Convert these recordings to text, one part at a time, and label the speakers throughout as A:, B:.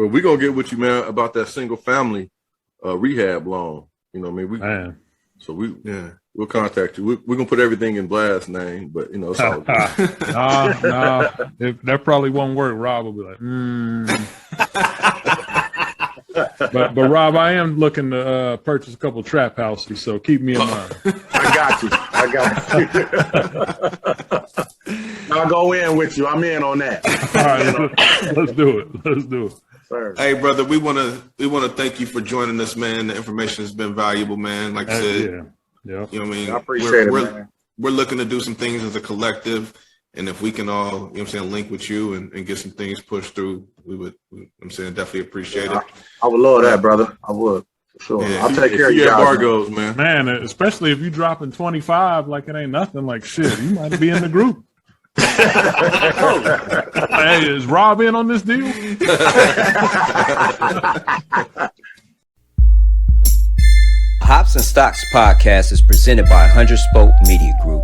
A: Well, we're gonna get with you, man, about that single family rehab loan. You know what I mean? We'll contact you. We're gonna put everything in Blad's name, but it's all good.
B: Nah. That probably won't work. Rob will be like, But Rob, I am looking to purchase a couple trap houses, so keep me in mind.
C: I got you. I'll go in with you. I'm in on that.
B: All right, let's do it.
D: Sir. Hey, brother, we want to thank you for joining us, man. The information has been valuable, man. Like I said,
B: yeah.
D: You know what I mean?
C: I appreciate it, man.
D: We're looking to do some things as a collective, and if we can all, link with you and get some things pushed through, we would, definitely appreciate it.
C: I would love that, brother. I would. For sure.
A: Yeah,
C: I'll take care of you guys.
A: Bargos, man.
B: Man, especially if you dropping 25 like it ain't nothing, like shit, you might be in the group. Hey, is Rob in on this deal?
E: Hops and Stocks podcast is presented by 100 Spoke Media Group.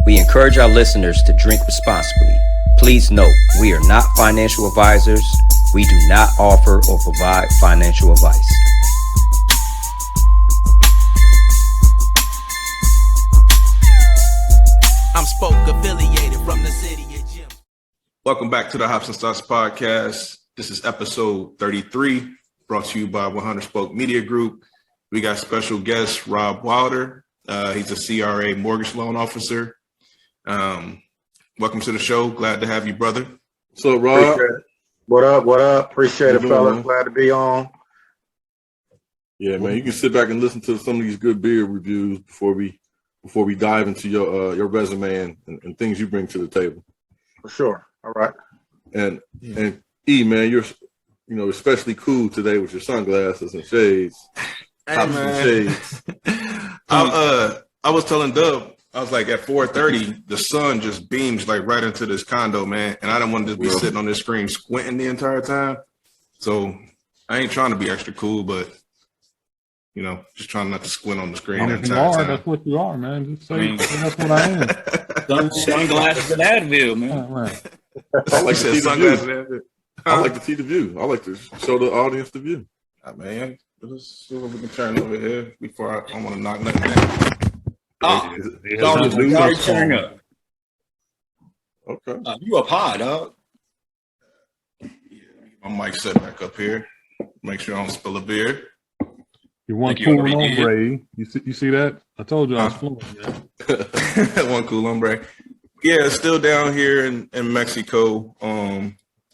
E: We encourage our listeners to drink responsibly. Please note, we are not financial advisors. We do not offer or provide financial advice.
F: I'm Spoke affiliated from the city of Jim.
D: Welcome back to the Hops and Stocks podcast. This is episode 33, brought to you by 100 Spoke Media Group. We got special guest Rob Wilder. He's a CRA Mortgage Loan Officer. Welcome to the show. Glad to have you, brother.
A: So, Rob.
C: What up? Appreciate it, fellas. Glad to be on.
A: Yeah, man. You can sit back and listen to some of these good beer reviews before we dive into your resume and things you bring to the table.
C: For sure. All right.
A: And E, man, you're especially cool today with your sunglasses and shades.
D: Hey, man. I was telling Dub, I was like, at 4:30, the sun just beams like right into this condo, man. And I didn't want to be sitting on this screen squinting the entire time. So I ain't trying to be extra cool, but just trying not to squint on the screen.
B: That's what you are, man. Just say that's what I am.
G: Sunglasses and Advil, man.
B: Right.
A: I like to see sunglasses. I like to see the view. I like to show the audience the view.
D: Man, let's see what we can turn over here before I want to knock nothing down.
G: Already turning up.
A: Okay.
G: You up high, dog.
D: My mic set back up here. Make sure I don't spill a beer.
B: You want cool hombre. You see that? I told you I was fluent.
D: One cool hombre. Yeah, still down here in Mexico.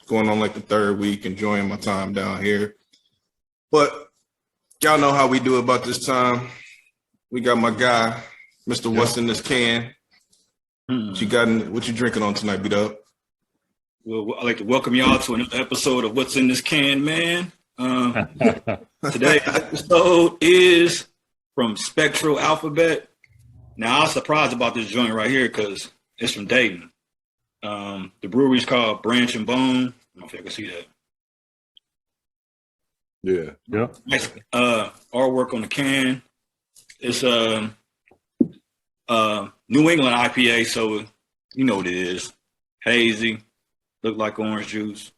D: Going on like the third week, enjoying my time down here. But y'all know how we do about this time. We got my guy, Mr. What's in this can? What you drinking on tonight, B-Dub?
G: Well, I'd like to welcome y'all to another episode of What's in This Can, man. Today's episode is from Spectral Alphabet. Now, I was surprised about this joint right here because it's from Dayton. The brewery's called Branch and Bone. I don't know if you can see that.
A: Yeah.
G: Nice artwork on the can. It's New England IPA, so you know what it is. Hazy, look like orange juice.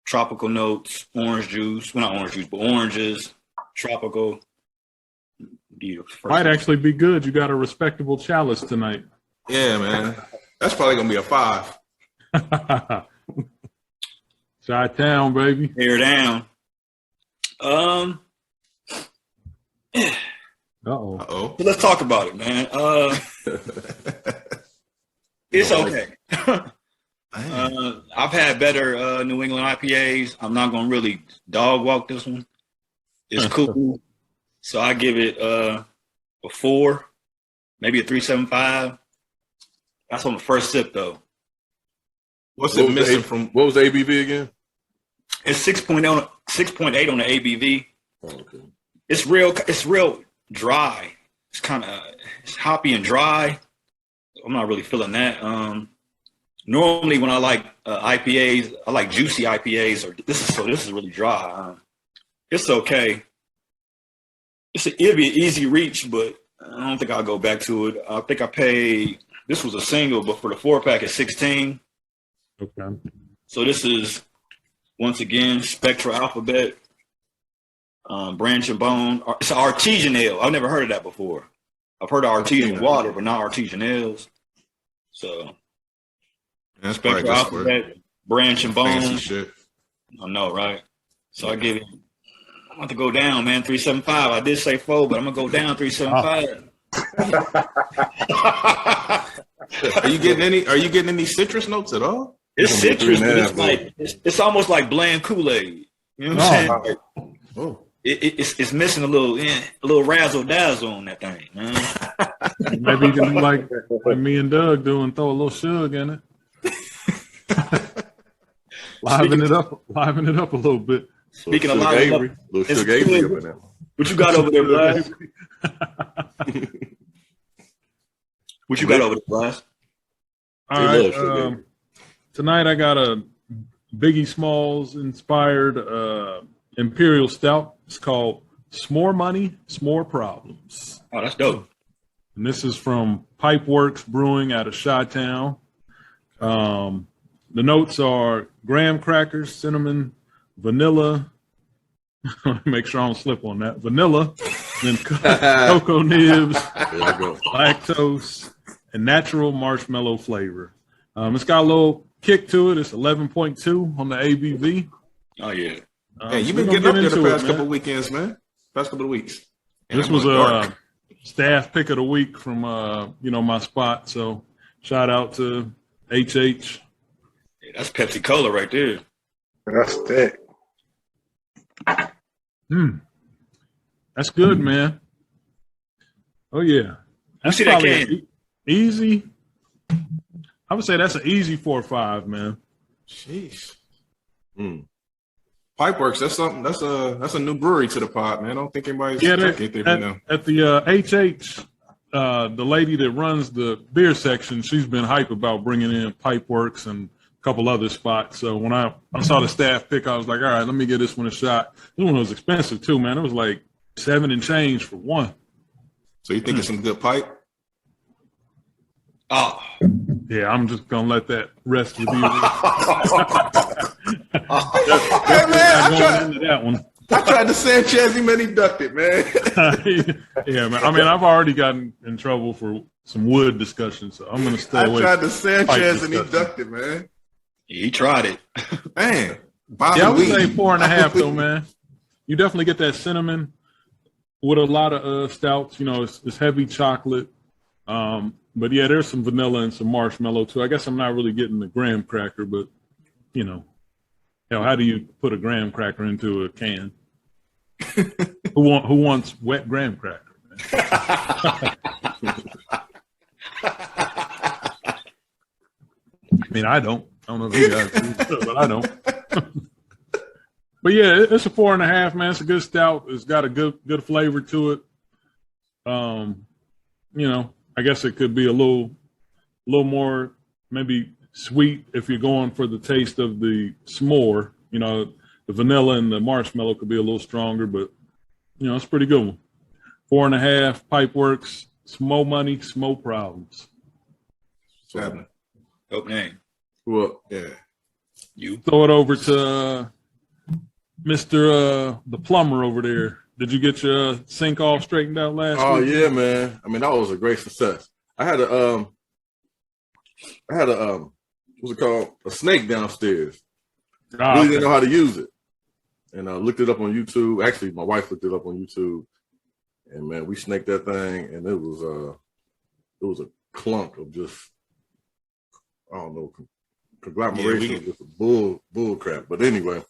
G: Tropical notes, orange juice. Well, not orange juice, but oranges, tropical.
B: Might actually be good. You got a respectable chalice tonight.
D: Yeah, man. That's probably going to be a 5.
B: Chi-town, baby.
G: Tear down.
B: Uh-oh.
D: Uh-oh.
G: So let's talk about it, man. It's okay. I've had better New England IPAs. I'm not going to really dog walk this one. It's cool. So I give it a 4, maybe a 3.75. That's on the first sip, though.
D: What was the ABV again?
G: It's 6.8 on the ABV.
A: Oh, okay.
G: It's real dry. It's hoppy and dry. I'm not really feeling that. Normally when I like IPAs, I like juicy IPAs. This is really dry. It's okay. It'd be an easy reach, but I don't think I'll go back to it. I think I paid. This was a single, but for the 4-pack, it's 16.
B: Okay.
G: So this is once again, Spectra Alphabet, Branch and Bone. It's an artesian ale. I've never heard of that before. I've heard of artesian water, but not artesian ales. So
D: That's
G: Spectra Alphabet, Branch and Bone.
D: fancy shit.
G: I know, right? So I give it. I'm about to go down, man. 375. I did say 4, but I'm gonna go down 375.
D: Are you getting any citrus notes at all?
G: It's citrus, but it's like it's almost like bland Kool-Aid. You know what I'm saying?
A: Oh.
G: It's missing a little razzle dazzle on that thing, man.
B: Maybe you can do like me and Doug do and throw a little sugar in it. Liven it up a little bit.
G: Speaking of little
A: sugar Avery up in there.
G: What you got over there, Blast? What you got over there, Blast?
B: All right. Tonight I got a Biggie Smalls inspired Imperial Stout. It's called S'more Money, S'more Problems.
G: Oh, that's dope.
B: And this is from Pipeworks Brewing out of Chi-Town. The notes are graham crackers, cinnamon, vanilla. Make sure I don't slip on that. Vanilla, then cocoa nibs, lactose, and natural marshmallow flavor. It's got a little kick to it. It's 11.2 on the ABV.
G: Oh, yeah.
D: Hey, you've been getting up there the past couple of weekends, man. Past couple of weeks.
B: This was a staff pick of the week from my spot. So shout out to HH.
G: Yeah, that's Pepsi Cola right there.
C: That's thick.
B: That's good, man. Oh yeah. That's
G: see that
B: probably
G: can?
B: easy. I would say that's an easy 4 or 5, man.
D: Jeez. Pipeworks, that's something. That's a new brewery to the pod, man. I don't think anybody's anything right now.
B: At the HH, the lady that runs the beer section, she's been hype about bringing in Pipeworks and a couple other spots. So when I saw the staff pick, I was like, all right, let me give this one a shot. This one was expensive too, man. It was like $7 and change for one.
D: So you think it's some good pipe?
G: Oh.
B: Yeah, I'm just gonna let that rest with you.
D: Hey, man,
B: going into that one.
D: I tried to Sanchez him and he ducked it, man.
B: Yeah, man. I mean, I've already gotten in trouble for some wood discussion, so I'm gonna stay away.
D: I tried to Sanchez and he ducked it, man.
G: He tried it.
D: Man.
B: Yeah, I would say 4.5 though, man. You definitely get that cinnamon with a lot of stouts. You know, it's heavy chocolate. But yeah, there's some vanilla and some marshmallow too. I guess I'm not really getting the graham cracker, but how do you put a graham cracker into a can? Who wants wet graham cracker? I mean, I don't know if you guys do, but I don't. But yeah, it's a 4.5, man. It's a good stout. It's got a good flavor to it. I guess it could be a little more maybe sweet if you're going for the taste of the s'more. The vanilla and the marshmallow could be a little stronger, but it's a pretty good one. 4.5, Pipeworks, S'more Money, S'more Problems.
G: Dope name.
A: Well, yeah.
G: You
B: throw it over to Mr. The plumber over there. Did you get your sink all straightened out last week?
A: Oh yeah, man. I mean, that was a great success. I had a what's it called? A snake downstairs. Really didn't know how to use it. And I looked it up on YouTube. Actually, my wife looked it up on YouTube. And man, we snaked that thing, and it was a clunk of just, I don't know, conglomeration of just bull crap. But anyway,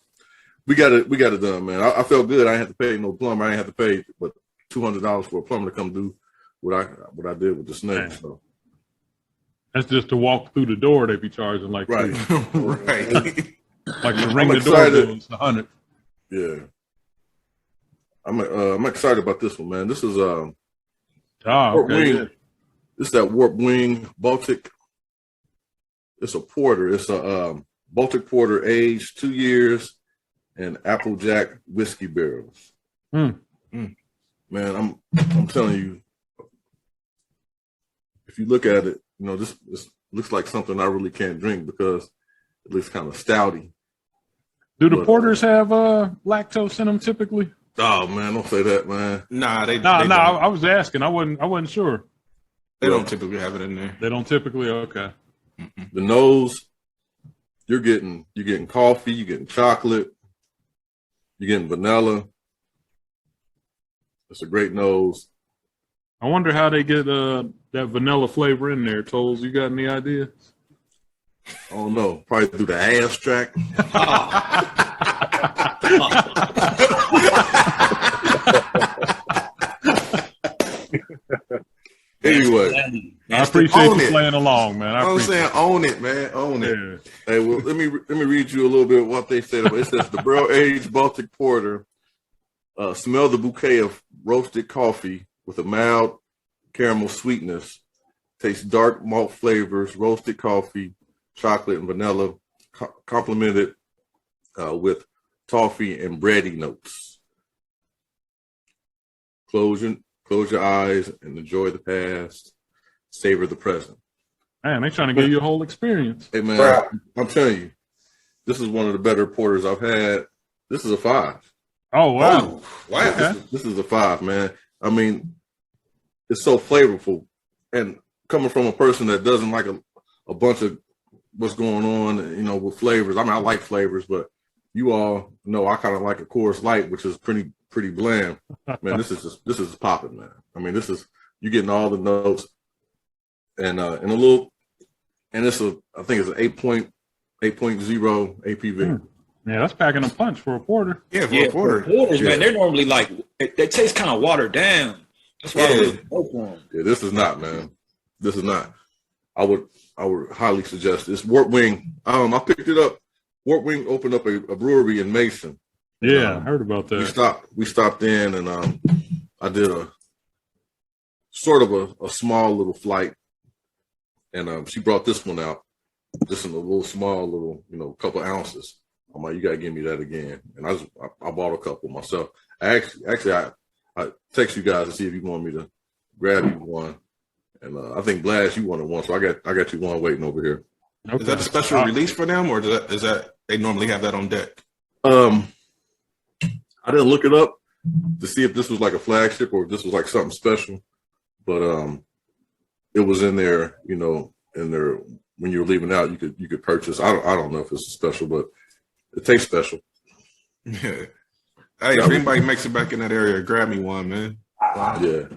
A: we got it done, man. I felt good. I didn't have to pay no plumber. I didn't have to pay but $200 for a plumber to come do what I did with the snake. So
B: that's just to walk through the door. They be charging like
A: right.
D: Right.
B: Like to ring the doorbell, it's $100.
A: Yeah, I'm excited about this one, man. This is Warp Wing.
B: Yeah.
A: This is that Warp Wing Baltic. It's a porter. It's a Baltic Porter, aged 2 years, and Applejack whiskey barrels. Man, I'm telling you, if you look at it, this looks like something I really can't drink because it looks kind of stouty.
B: Do the porters have lactose in them typically?
A: Oh man, don't say that, man.
D: Nah, they
B: No.
D: don't.
B: I was asking. I wasn't sure.
D: They don't typically have it in there.
B: They don't typically. Okay.
A: The nose, you're getting coffee, you're getting chocolate, you're getting vanilla. It's a great nose.
B: I wonder how they get that vanilla flavor in there. Tolls, you got any idea?
A: I don't know. Probably through the ass track. Anyway,
B: I appreciate you playing along, man.
D: I'm saying own it, man. Own it.
B: Yeah.
A: hey, well, let me read you a little bit of what they said about it. It says the barrel-aged Baltic Porter. Smell the bouquet of roasted coffee with a mild caramel sweetness. Tastes dark malt flavors, roasted coffee, chocolate, and vanilla, complemented with toffee and bready notes. Close your eyes and enjoy the past. Savor the present.
B: Man, they trying to give you a whole experience.
A: Hey, man, I'm telling you, this is one of the better porters I've had. This is a 5.
B: Oh, wow.
D: Oh, wow.
B: Okay.
A: This is a 5, man. I mean, it's so flavorful. And coming from a person that doesn't like a bunch of what's going on, with flavors. I mean, I like flavors, but you all know I kind of like a Coors Light, which is pretty bland. Man, this is popping, man. I mean, you're getting all the notes and I think it's an 8.0 APV.
B: Yeah, that's packing a punch for a porter.
D: Yeah, for a porter.
G: Porters, man, they're normally like they taste kind of watered down. That's why I don't go for them.
A: Yeah, this is not, man. This is not. I would highly suggest this. Wort Wing. I picked it up. Wort Wing opened up a brewery in Mason.
B: Yeah, I heard about that.
A: We stopped in and I did a sort of a small little flight, and she brought this one out, just in a little small couple ounces. I'm like, you gotta give me that again, and I bought a couple myself. I text you guys to see if you want me to grab you one, and I think Blast, you wanted one, so I got you one waiting over here.
B: Okay.
D: Is that a special release for them, or is that they normally have that on deck?
A: I didn't look it up to see if this was like a flagship or if this was like something special, but it was in there, in there when you were leaving out. You could purchase. I don't know if it's special, but it tastes special.
D: Yeah. Hey, if anybody makes it back in that area, grab me one, man.
A: Yeah,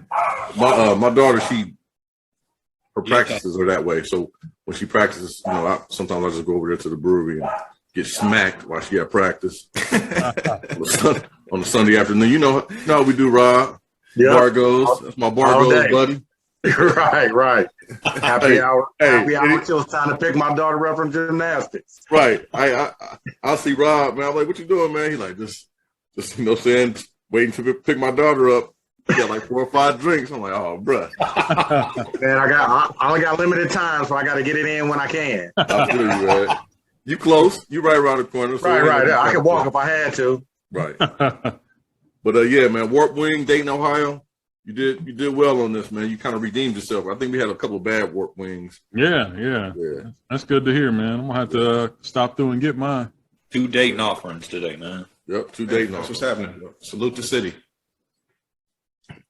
A: my daughter, her practices are that way. So when she practices, sometimes I just go over there to the brewery and get smacked while she at practice on a Sunday afternoon. You know how we do, Rob. Yep. Bargo's. That's my Bargo's buddy.
C: Right. Happy hour till it's time to pick my daughter up from gymnastics.
A: Right. I'll see Rob, man. I'm like, what you doing, man? He like, just waiting to pick my daughter up. He got like 4 or 5 drinks. I'm like, oh, bruh.
C: Man, I only got limited time, so I got to get it in when I can.
A: I feel you, man. You close. You right around the corner. So
C: right. I could walk if I had to.
A: Right. But yeah, man, Wort Wing, Dayton, Ohio. You did well on this, man. You kind of redeemed yourself. I think we had a couple of bad Wort Wings.
B: Yeah. That's good to hear, man. I'm gonna have to stop through and get mine.
G: 2 Dayton offerings today, man.
A: Yep, 2 Dayton
D: That's
A: offerings.
D: what's happening. Salute the city.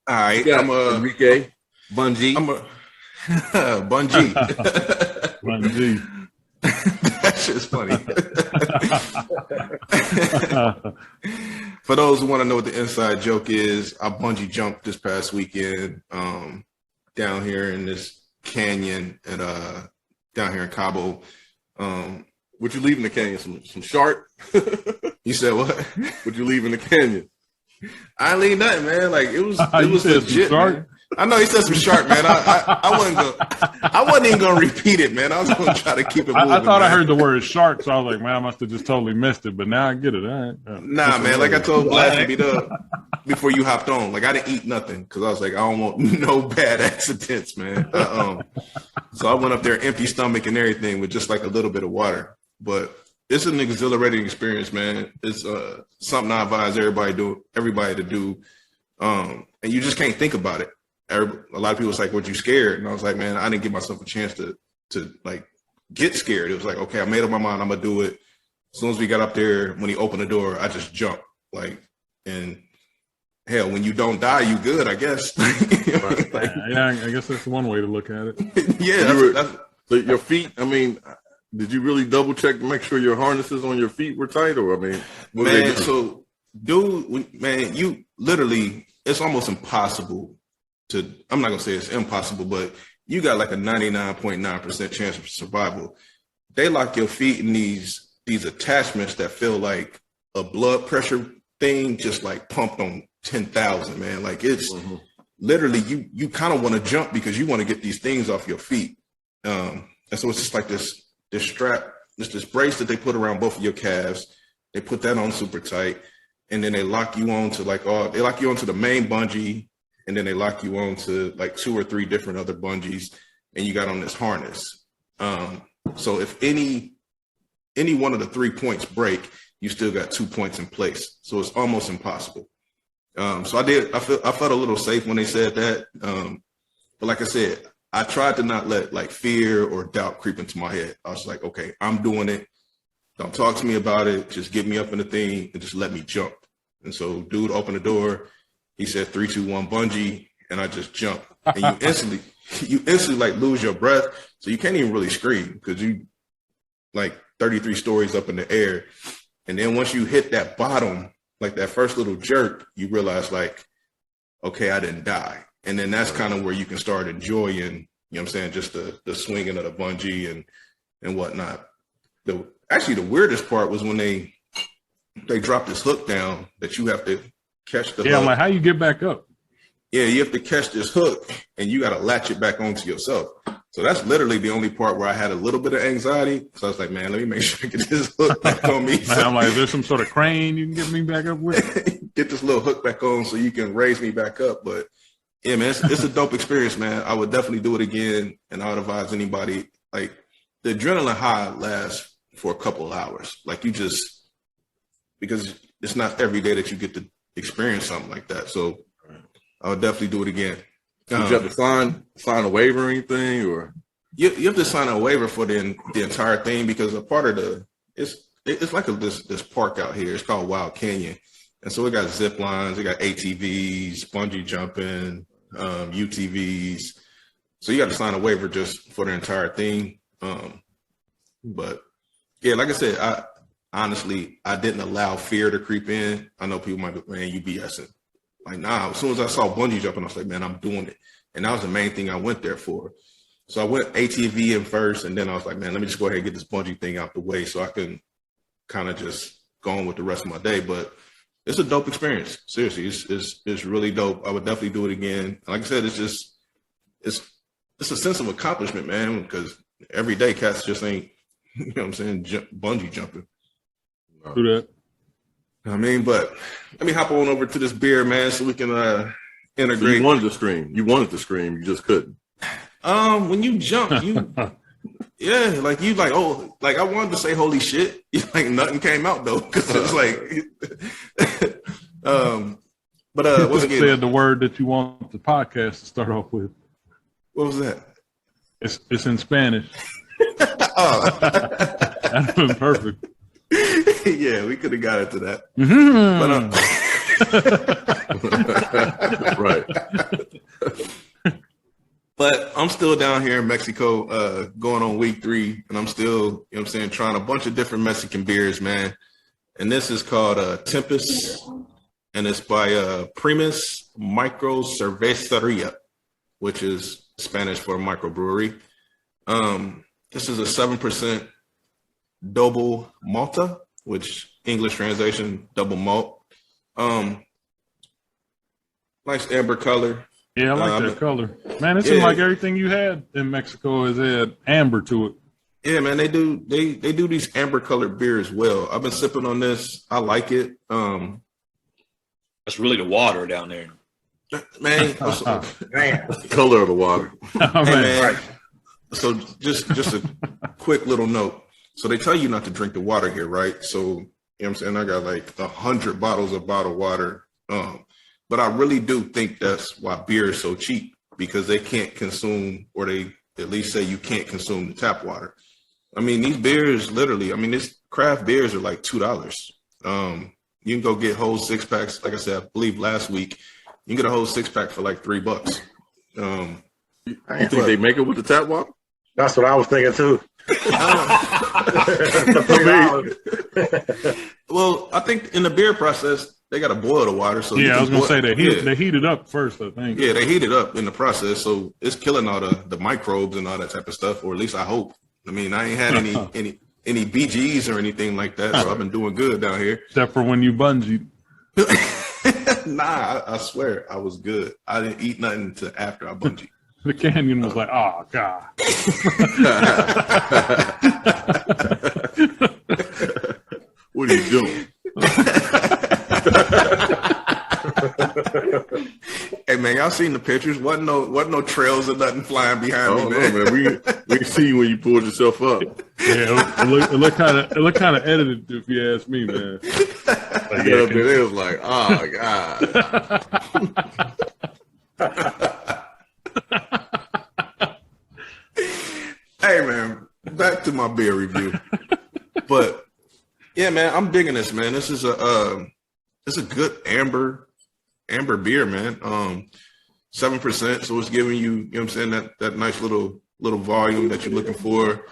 D: All right,
A: I'm Enrique Bungie.
D: I'm Bungie.
B: Bungie.
D: That shit's funny. For those who want to know what the inside joke is, I bungee jumped this past weekend down here in this canyon at down here in Cabo.
A: Would you leave in the canyon? Some shark?
D: You said what?
A: Would you leave in the canyon?
D: I ain't leave nothing, man. Like it was
B: said
D: legit.
B: some shark?
D: Man. I know he said some shark, man. I wasn't even gonna repeat it, man. I was gonna try to keep it moving.
B: I thought
D: man.
B: I heard the word shark, so I was like, man, I must have just totally missed it. But now I get it. All right.
D: Nah, man. Like I told Blast to beat up before you hopped on. Like I didn't eat nothing because I was like, I don't want no bad accidents, man. So I went up there empty stomach and everything with just like a little bit of water. But it's an exhilarating experience, man. It's something I advise everybody to do. And you just can't think about it. A lot of people was like, "Were you scared?" And I was like, "Man, I didn't give myself a chance to like get scared." It was like, "Okay, I made up my mind. I'm gonna do it." as soon as we got up there, when he opened the door, I just jumped. And hell, when you don't die, you good, I guess.
B: Yeah, I guess that's one way to look at it.
D: Yeah.
A: So your feet, I mean, did you really double check to make sure your harnesses on your feet were tight? Or, I mean,
D: man, so dude, man, you literally, it's almost impossible to, I'm not going to say it's impossible, but you got like a 99.9% chance of survival. They lock your feet in these attachments that feel like a blood pressure thing, just like pumped on 10,000, man. Like it's literally, you kind of want to jump because you want to get these things off your feet. And so it's just like this strap, this brace that they put around both of your calves. They put that on super tight, and then they lock you on to they lock you onto the main bungee, and then they lock you on to like 2 or 3 different other bungees, and you got on this harness. So if any one of the 3 points break, you still got 2 points in place. So it's almost impossible. So I felt a little safe when they said that. But like I said, I tried to not let like fear or doubt creep into my head. I was like, okay, I'm doing it. Don't talk to me about it. Just get me up in the thing and just let me jump. And so dude opened the door. He said 3, 2, 1 bungee, and I just jumped. And you instantly like lose your breath. So you can't even really scream because you like 33 stories up in the air. And then once you hit that bottom, like that first little jerk, you realize like, okay, I didn't die. And then that's kind of where you can start enjoying, you know what I'm saying, just the swinging of the bungee and whatnot. Actually, the weirdest part was when they dropped this hook down that you have to catch the hook.
B: I'm like, how you get back up?
D: Yeah, you have to catch this hook and you got to latch it back onto yourself. So that's literally the only part where I had a little bit of anxiety. So I was like, man, let me make sure I get this hook back on me.
B: So I'm like, is there some sort of crane you can get me back up with?
D: Get this little hook back on so you can raise me back up. But yeah, man, it's a dope experience, man. I would definitely do it again. And I would advise anybody, like the adrenaline high lasts for a couple of hours. Like because it's not every day that you get to experience something like that. So I would definitely do it again.
A: Did you have to sign a waiver or anything, or
D: you have to sign a waiver for the entire thing because a part of it's like this park out here. It's called Wild Canyon, and so it got zip lines, it got ATVs, bungee jumping, UTVs. So you got to sign a waiver just for the entire thing. But yeah, like I said, I didn't allow fear to creep in. I know people might be, man, you BSing. Like, nah, as soon as I saw bungee jumping, I was like, man, I'm doing it. And that was the main thing I went there for. So I went ATV in first, and then I was like, man, let me just go ahead and get this bungee thing out the way so I can kind of just go on with the rest of my day. But it's a dope experience. Seriously, it's really dope. I would definitely do it again. Like I said, it's a sense of accomplishment, man, because every day cats just ain't, you know what I'm saying, bungee jumping.
B: Do that.
D: I mean, but let me hop on over to this beer, man, so we can integrate.
A: So you wanted to scream. You just couldn't.
D: When you jump, yeah, like you like, oh, like I wanted to say holy shit, like nothing came out though, because it was like, but
B: what's said the word that you want the podcast to start off with?
D: What was that?
B: It's in Spanish.
D: Oh,
B: that'd been perfect.
D: Yeah, we could have got into that.
A: But
D: right. But I'm still down here in Mexico, going on week 3, and I'm still, you know what I'm saying, trying a bunch of different Mexican beers, man. And this is called Tempest, and it's by Primus Micro Cerveceria, which is Spanish for microbrewery. This is a 7% double malta, which English translation, double malt. Nice amber color.
B: Yeah, I like that color. Man, it seems like everything you had in Mexico has had amber to it.
D: Yeah, man, they do these amber colored beers well. I've been sipping on this. I like it.
G: That's really the water down there.
D: Man,
A: the color of the water.
B: Oh,
D: hey,
B: man.
D: man. So just a quick little note. So they tell you not to drink the water here, right? So, you know what I'm saying? I got like 100 bottles of bottled water. But I really do think that's why beer is so cheap, because they can't consume, or they at least say you can't consume the tap water. I mean, these beers, literally, I mean, this craft beers are like $2. You can go get whole 6-packs. Like I said, I believe last week, you can get a whole 6-pack for like $3.
A: You think they make it with the tap water?
C: That's what I was thinking too.
D: Well, I think in the beer process, they got to boil the water. So
B: I was going to say they heat it up first, I think.
D: Yeah, they heat it up in the process. So it's killing all the microbes and all that type of stuff, or at least I hope. I mean, I ain't had any BGs or anything like that, so I've been doing good down here.
B: Except for when you bungee.
D: Nah, I swear I was good. I didn't eat nothing until after I bungee.
B: The canyon was like, oh, God.
A: What are you doing?
D: Hey man, y'all seen the pictures? Wasn't no trails or nothing flying behind me, man.
A: No, man. We see you when you pulled yourself up.
B: Yeah, it looked kind of edited, if you ask me, man. Like,
A: yeah, it was like, oh God.
D: Hey man, back to my beer review. But yeah, man, I'm digging this, man. This is a good amber beer, man. 7%, so it's giving you, you know what I'm saying, that nice little volume that you're looking for.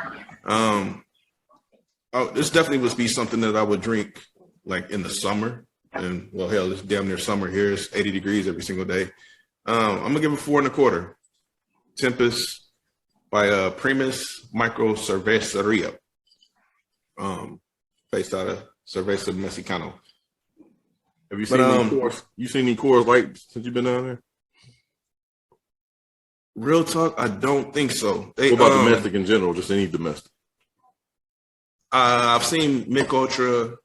D: This definitely would be something that I would drink like in the summer. And well, hell, it's damn near summer here. It's 80 degrees every single day. I'm gonna give it 4 1/4. Tempest by Primus Micro Cerveceria, based out of Cerveza Mexicano.
A: Have you seen any Coors? You seen any Coors Light since you've been down there?
D: Real talk, I don't think so.
A: What about domestic in general? Just any domestic?
D: I've seen Mick Ultra,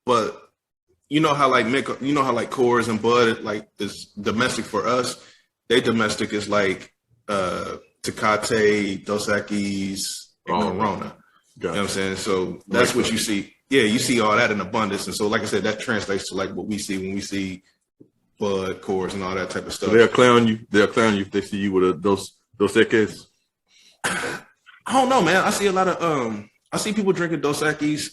D: but you know how like Coors and Bud like is domestic for us. They domestic is like Tecate, Dos Equis, and Corona. You know what I'm saying? So that's what you see. Yeah, you see all that in abundance. And so, like I said, that translates to like what we see when we see Bud, Coors, and all that type of stuff.
A: So they'll clown you. They'll clown you if they see you with a Dos Equis.
D: I don't know, man. I see a lot of I see people drinking Dos Equis.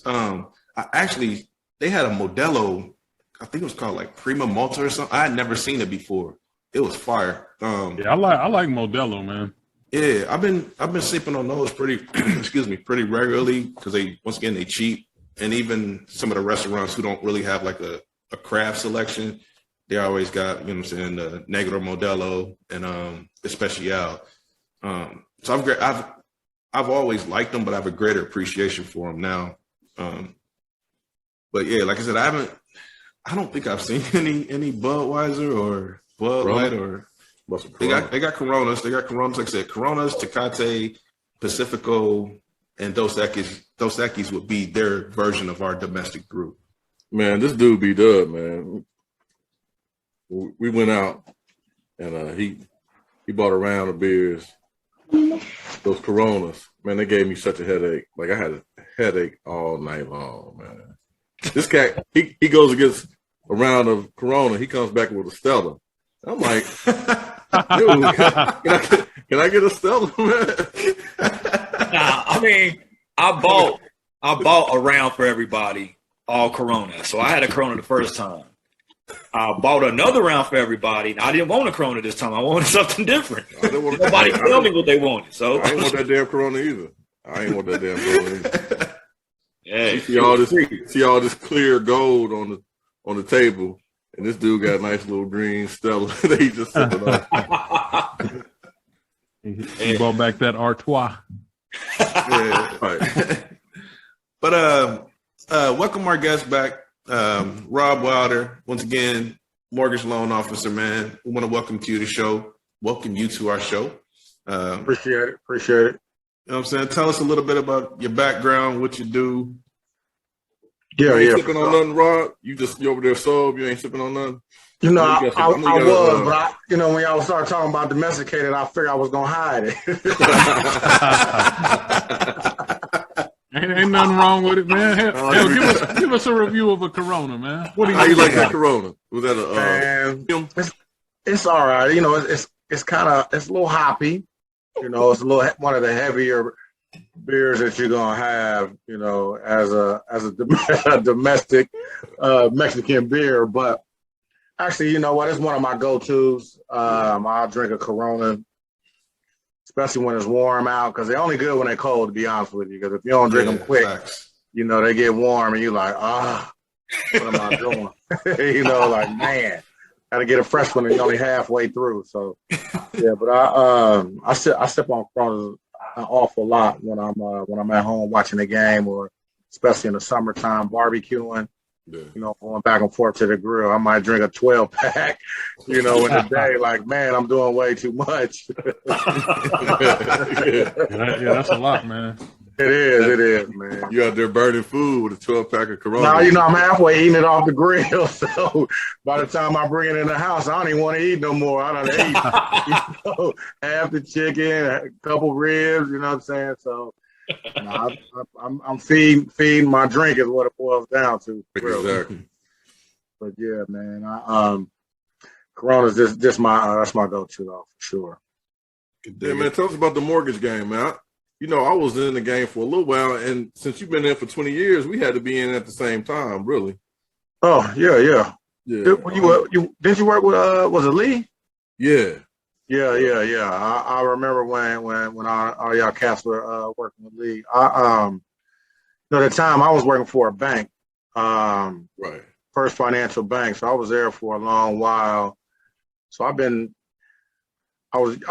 D: They had a Modelo. I think it was called like Prima Malta or something. I had never seen it before. It was fire.
B: Yeah, I like Modelo, man.
D: Yeah, I've been sipping on those pretty pretty regularly because they cheap. And even some of the restaurants who don't really have like a craft selection, they always got, you know what I'm saying, the Negro Modelo and Especial. So I've always liked them, but I have a greater appreciation for them now. But yeah, like I said, I don't think I've seen any Budweiser or Bud Light or they got Coronas. They got Coronas, like I said, Coronas, Tecate, Pacifico, and Dos Equis. Dos Equis would be their version of our domestic brew.
A: Man, this dude B-Dub, man. We went out and he bought a round of beers. Those Coronas, man, they gave me such a headache. Like I had a headache all night long, man. This cat, he goes against a round of Corona. He comes back with a Stella. I'm like, dude, can I get a Stella, man?
G: Nah, I mean, I bought a round for everybody, all Corona. So I had a Corona the first time. I bought another round for everybody. I didn't want a Corona this time. I wanted something different. Nobody tell me what they wanted. So
A: I ain't want that damn Corona either. I ain't want that damn Corona either.
G: Yeah,
A: you see all this clear gold on the table, and this dude got a nice little green Stella that he just sipping on.
B: He brought back that Artois.
D: Yeah, right. But welcome our guest back, Rob Wilder. Once again, mortgage loan officer, man. We want to welcome to the show. Welcome you to our show.
C: Appreciate it.
D: You know what I'm saying? Tell us a little bit about your background, what you do.
A: You ain't sipping on nothing, Rob? You over there sober? You ain't sipping on nothing?
C: You know, I was, but when y'all started talking about domesticated, I figured I was gonna hide it.
B: Ain't nothing wrong with it, man. Hell, give us a review of a Corona, man.
A: How you like that Corona? Was that a
C: it's all right. You know, it's a little hoppy. You know, it's one of the heavier beers that you're gonna have, you know, as a a domestic Mexican beer. But actually, you know what? It's one of my go-tos. I'll drink a Corona, especially when it's warm out, because they're only good when they're cold, to be honest with you. Because if you don't drink them quick, you know, they get warm and you're like, what am I doing? You know, like, man, gotta get a fresh one and you're only halfway through. So yeah, but I sip on Coronas an awful lot when I'm at home watching the game, or especially in the summertime barbecuing. Yeah. You know, going back and forth to the grill. I might drink a 12-pack, you know, in the day. Like, man, I'm doing way too much.
B: Yeah, that's a lot, man.
C: It is, man.
A: You out there burning food with a 12-pack of Corona.
C: No, you know, I'm halfway eating it off the grill. So by the time I bring it in the house, I don't even want to eat no more. I don't eat, you know, half the chicken, a couple ribs, you know what I'm saying? So I'm feeding my drink is what it boils down to.
A: Exactly.
C: But yeah, man, Corona's just my that's my go-to though, for sure.
A: Yeah, man, tell us about the mortgage game, man. You know, I was in the game for a little while, and since you've been there for 20 years, we had to be in at the same time, really.
C: Oh, yeah. Didn't you work with was it Lee?
A: Yeah.
C: I remember when all y'all cats were working with Lee. At the time I was working for a bank,
A: right,
C: First Financial Bank. So I was there for a long while. So I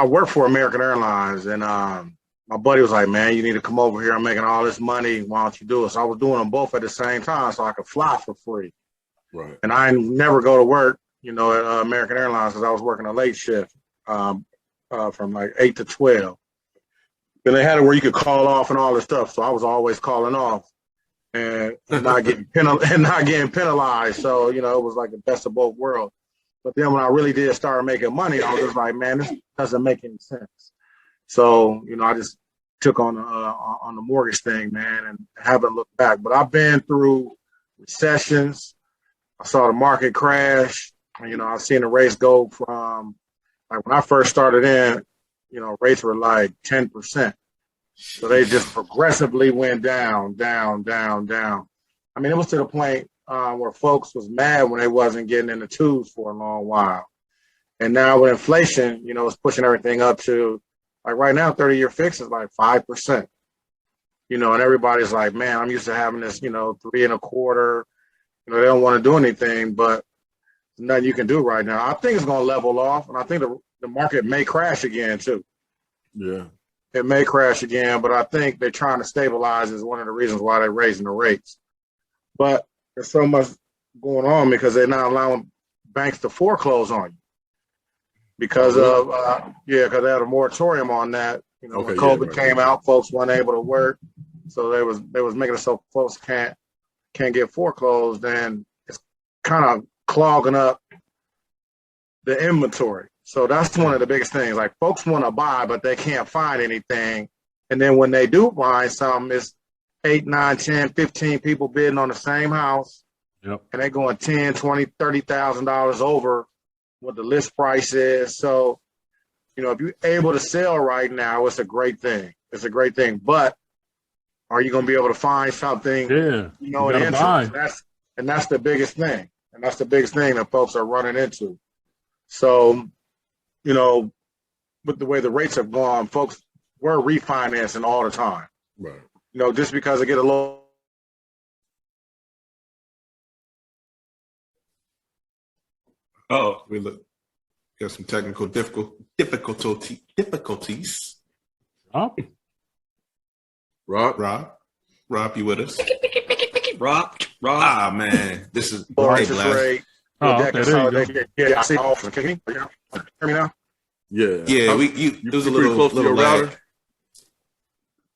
C: worked for American Airlines, and my buddy was like, man, you need to come over here. I'm making all this money. Why don't you do it? So I was doing them both at the same time so I could fly for free.
A: Right.
C: And I never go to work, you know, at American Airlines because I was working a late shift from like 8 to 12. Then they had it where you could call off and all this stuff. So I was always calling off and not getting penalized. So, you know, it was like the best of both worlds. But then when I really did start making money, I was just like, man, this doesn't make any sense. So, you know, I just took on the mortgage thing, man, and haven't looked back. But I've been through recessions. I saw the market crash. You know, I've seen the rates go from, like when I first started in, you know, rates were like 10%. So they just progressively went down. I mean, it was to the point where folks was mad when they wasn't getting in the twos for a long while. And now with inflation, you know, it's pushing everything up to, like right now, 30-year fix is like 5%. You know, and everybody's like, man, I'm used to having this, you know, 3.25%. You know, they don't want to do anything, but there's nothing you can do right now. I think it's going to level off, and I think the market may crash again too.
A: Yeah.
C: It may crash again, but I think they're trying to stabilize is one of the reasons why they're raising the rates. But there's so much going on because they're not allowing banks to foreclose on you. Because because they had a moratorium on that. You know, when COVID came out, folks weren't able to work, so they was making it so folks can't get foreclosed, and it's kind of clogging up the inventory. So that's one of the biggest things. Like folks want to buy, but they can't find anything, and then when they do find something, it's 8, 9, 10, 15 people bidding on the same house, and they're going $10,000, $20,000, $30,000 over what the list price is. So, you know, if you're able to sell right now, it's a great thing. It's a great thing. But are you going to be able to find something, you know, an interest? That's the biggest thing. And that's the biggest thing that folks are running into. So, you know, with the way the rates have gone, folks were refinancing all the time.
A: Right.
C: You know, just because they get a little.
D: Oh, we got some technical difficulties. Rob, you with us?
G: Rob.
D: Ah, man, this is
C: interest rate.
B: Okay, there you go.
C: Yeah, I see. Can you hear me now?
A: Yeah.
D: It was a little
A: close to your router.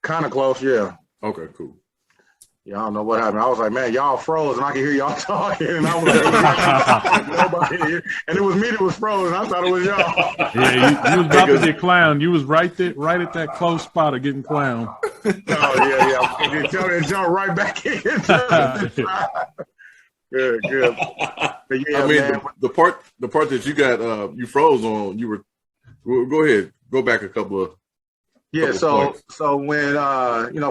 C: Kind of close, yeah.
A: Okay, cool.
C: Yeah, I don't know what happened. I was like, man, y'all froze, and I could hear y'all talking, and I was like, nobody here. And it was me that was frozen. I thought it was y'all.
B: Yeah, you was about to get clowned. You was right at that close spot of getting clowned.
C: Oh yeah. It jumped right back in. Good. But yeah,
A: I mean,
C: man.
A: the part that you got you froze on. You were go ahead, go back a couple of
C: Yeah,
A: Couple
C: so
A: points.
C: so when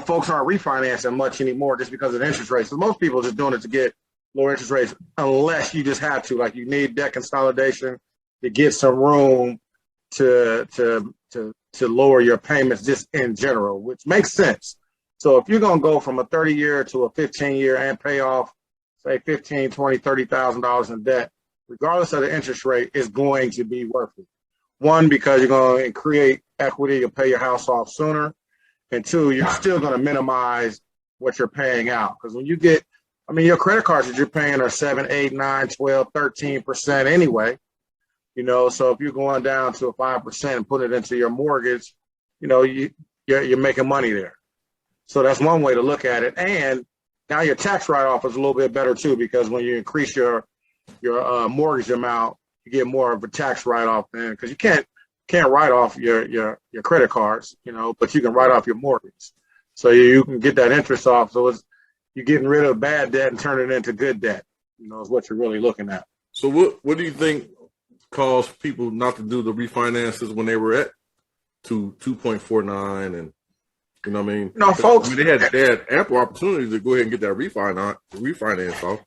C: folks aren't refinancing much anymore just because of the interest rates. So most people are just doing it to get lower interest rates, unless you just have to, like you need debt consolidation to get some room to lower your payments just in general, which makes sense. So if you're gonna go from a 30-year to a 15-year and pay off, say $15,000, $20,000, $30,000 in debt, regardless of the interest rate, is going to be worth it. One, because you're going to create equity, you'll pay your house off sooner. And two, you're still going to minimize what you're paying out. Because when you get, your credit cards that you're paying are 7, 8, 9, 12, 13% anyway. So if you're going down to a 5% and put it into your mortgage, you're making money there. So that's one way to look at it. And now your tax write-off is a little bit better too, because when you increase your mortgage amount, you get more of a tax write-off then, because you can't write off your credit cards, but you can write off your mortgage. So you can get that interest off. So you're getting rid of bad debt and turning it into good debt, is what you're really looking at.
A: So what do you think caused people not to do the refinances when they were at 2.49 and
C: folks,
A: they had ample opportunity to go ahead and get that refinance off.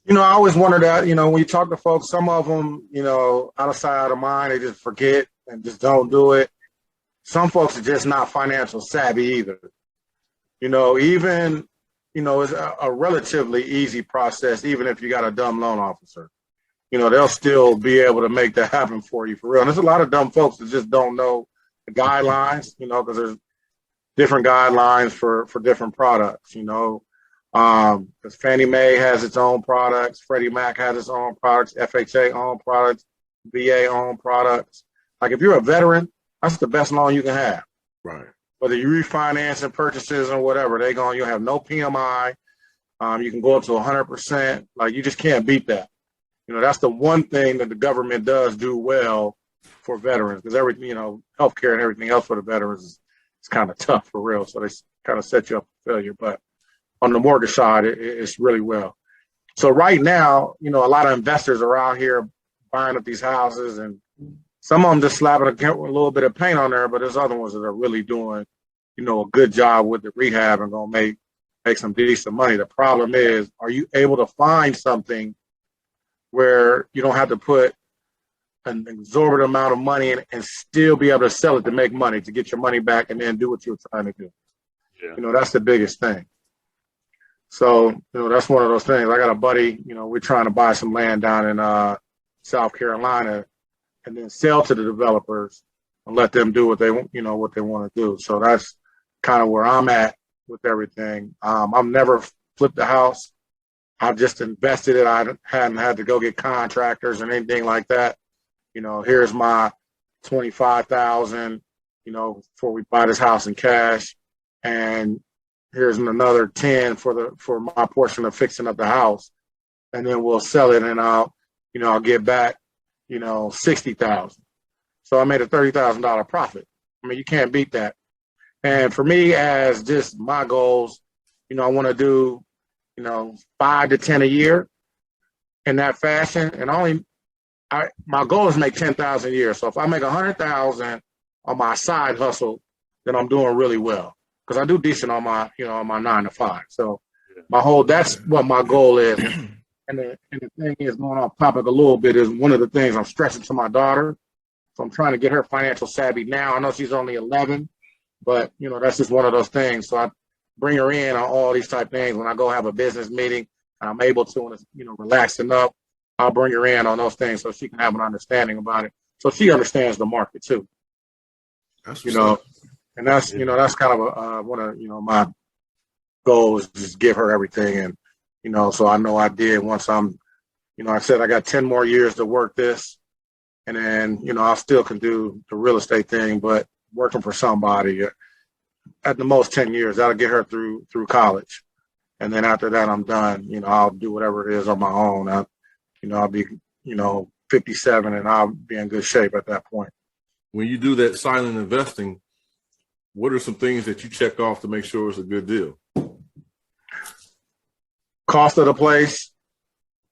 C: I always wonder that, when you talk to folks, some of them, out of sight, out of mind, they just forget and just don't do it. Some folks are just not financial savvy either. It's a relatively easy process, even if you got a dumb loan officer. They'll still be able to make that happen for you for real. And there's a lot of dumb folks that just don't know the guidelines, because there's different guidelines for different products, because Fannie Mae has its own products, Freddie Mac has its own products, FHA own products, VA own products. Like if you're a veteran, that's the best loan you can have.
A: Right.
C: Whether you refinance and purchases or whatever, you'll have no PMI. You can go up to 100%. Like you just can't beat that. That's the one thing that the government does do well for veterans, because everything, healthcare and everything else for the veterans is kind of tough for real. So they kind of set you up for failure. But on the mortgage side, it's really well. So right now, a lot of investors are out here buying up these houses, and some of them just slapping a little bit of paint on there, but there's other ones that are really doing, a good job with the rehab and gonna make some decent money. The problem is, are you able to find something where you don't have to put an exorbitant amount of money in and still be able to sell it to make money, to get your money back and then do what you're trying to do? Yeah. That's the biggest thing. So, that's one of those things. I got a buddy, we're trying to buy some land down in South Carolina and then sell to the developers and let them do what they want to do. So that's kind of where I'm at with everything. I've never flipped the house. I've just invested it. I hadn't had to go get contractors and anything like that. Here's my $25,000, before we buy this house in cash, and here's another 10 for my portion of fixing up the house, and then we'll sell it, and I'll get back, 60,000. So I made a $30,000 profit. You can't beat that. And for me, as just my goals, I want to do, 5 to 10 a year in that fashion, and my goal is to make 10,000 a year. So if I make 100,000 on my side hustle, then I'm doing really well, because I do decent on my, on my 9 to 5. So that's what my goal is. And the thing is, going off topic a little bit, is one of the things I'm stressing to my daughter. So I'm trying to get her financial savvy now. I know she's only 11, but that's just one of those things. So I bring her in on all these type things. When I go have a business meeting and I'm able to, and it's, relaxed enough, I'll bring her in on those things so she can have an understanding about it. So she understands the market too.
A: That's
C: and that's, that's kind of one of, my goals, is just give her everything. And, so I know I did once I'm, I said I got 10 more years to work this, and then, I still can do the real estate thing, but working for somebody at the most 10 years, that'll get her through college. And then after that, I'm done. I'll do whatever it is on my own. I'll be, 57, and I'll be in good shape at that point.
A: When you do that silent investing, what are some things that you check off to make sure it's a good deal?
C: Cost of the place,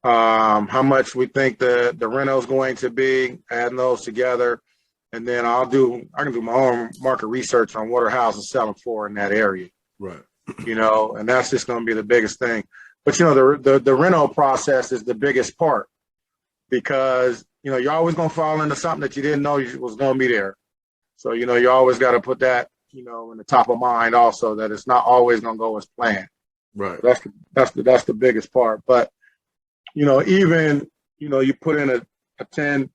C: how much we think the reno is going to be, adding those together, and then I can do my own market research on what are houses selling for in that area.
A: Right.
C: And that's just going to be the biggest thing. But the rental process is the biggest part, because you're always going to fall into something that you didn't know was going to be there. So you always got to put that in the top of mind also, that it's not always going to go as planned.
A: Right.
C: That's the biggest part. But even you put in a 10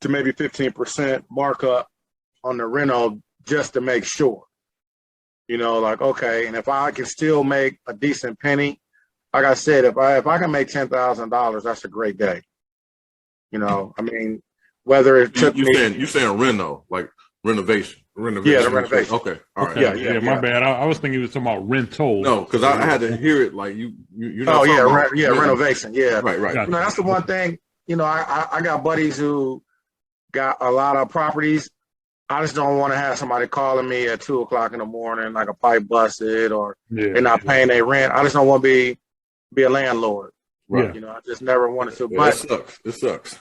C: to maybe 15% markup on the rental just to make sure. Okay, and if I can still make a decent penny, like I said, if I can make $10,000, that's a great day. I mean, whether it took
A: you saying reno, like renovation.
C: Yeah, the renovation.
A: Okay, all right.
B: Yeah, my bad. I was thinking you were talking about rental.
A: No, because I had to hear it like you're not
C: renovation. Yeah,
A: right.
B: Gotcha.
C: That's the one thing. I got buddies who got a lot of properties. I just don't want to have somebody calling me at 2:00 in the morning like a pipe busted or they're not paying their rent. I just don't want to be a landlord.
A: Right.
C: I just never wanted to.
A: Yeah,
C: but
A: it sucks.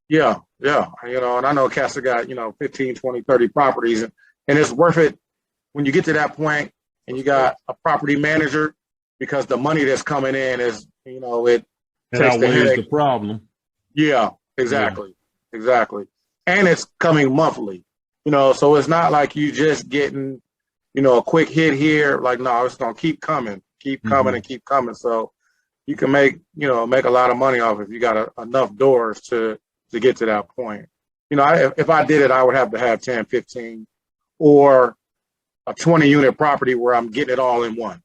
C: Yeah. And I know Cats got 15, 20, 30 properties, and it's worth it when you get to that point and you got a property manager, because the money that's coming in is it takes the headache.
B: The problem.
C: Yeah, exactly. And it's coming monthly. So it's not like you just getting a quick hit here. Like, no, it's gonna keep coming and keep coming. So you can make a lot of money off if you got enough doors to get to that point. If I did it, I would have to have 10, 15, or a 20-unit property where I'm getting it all in one.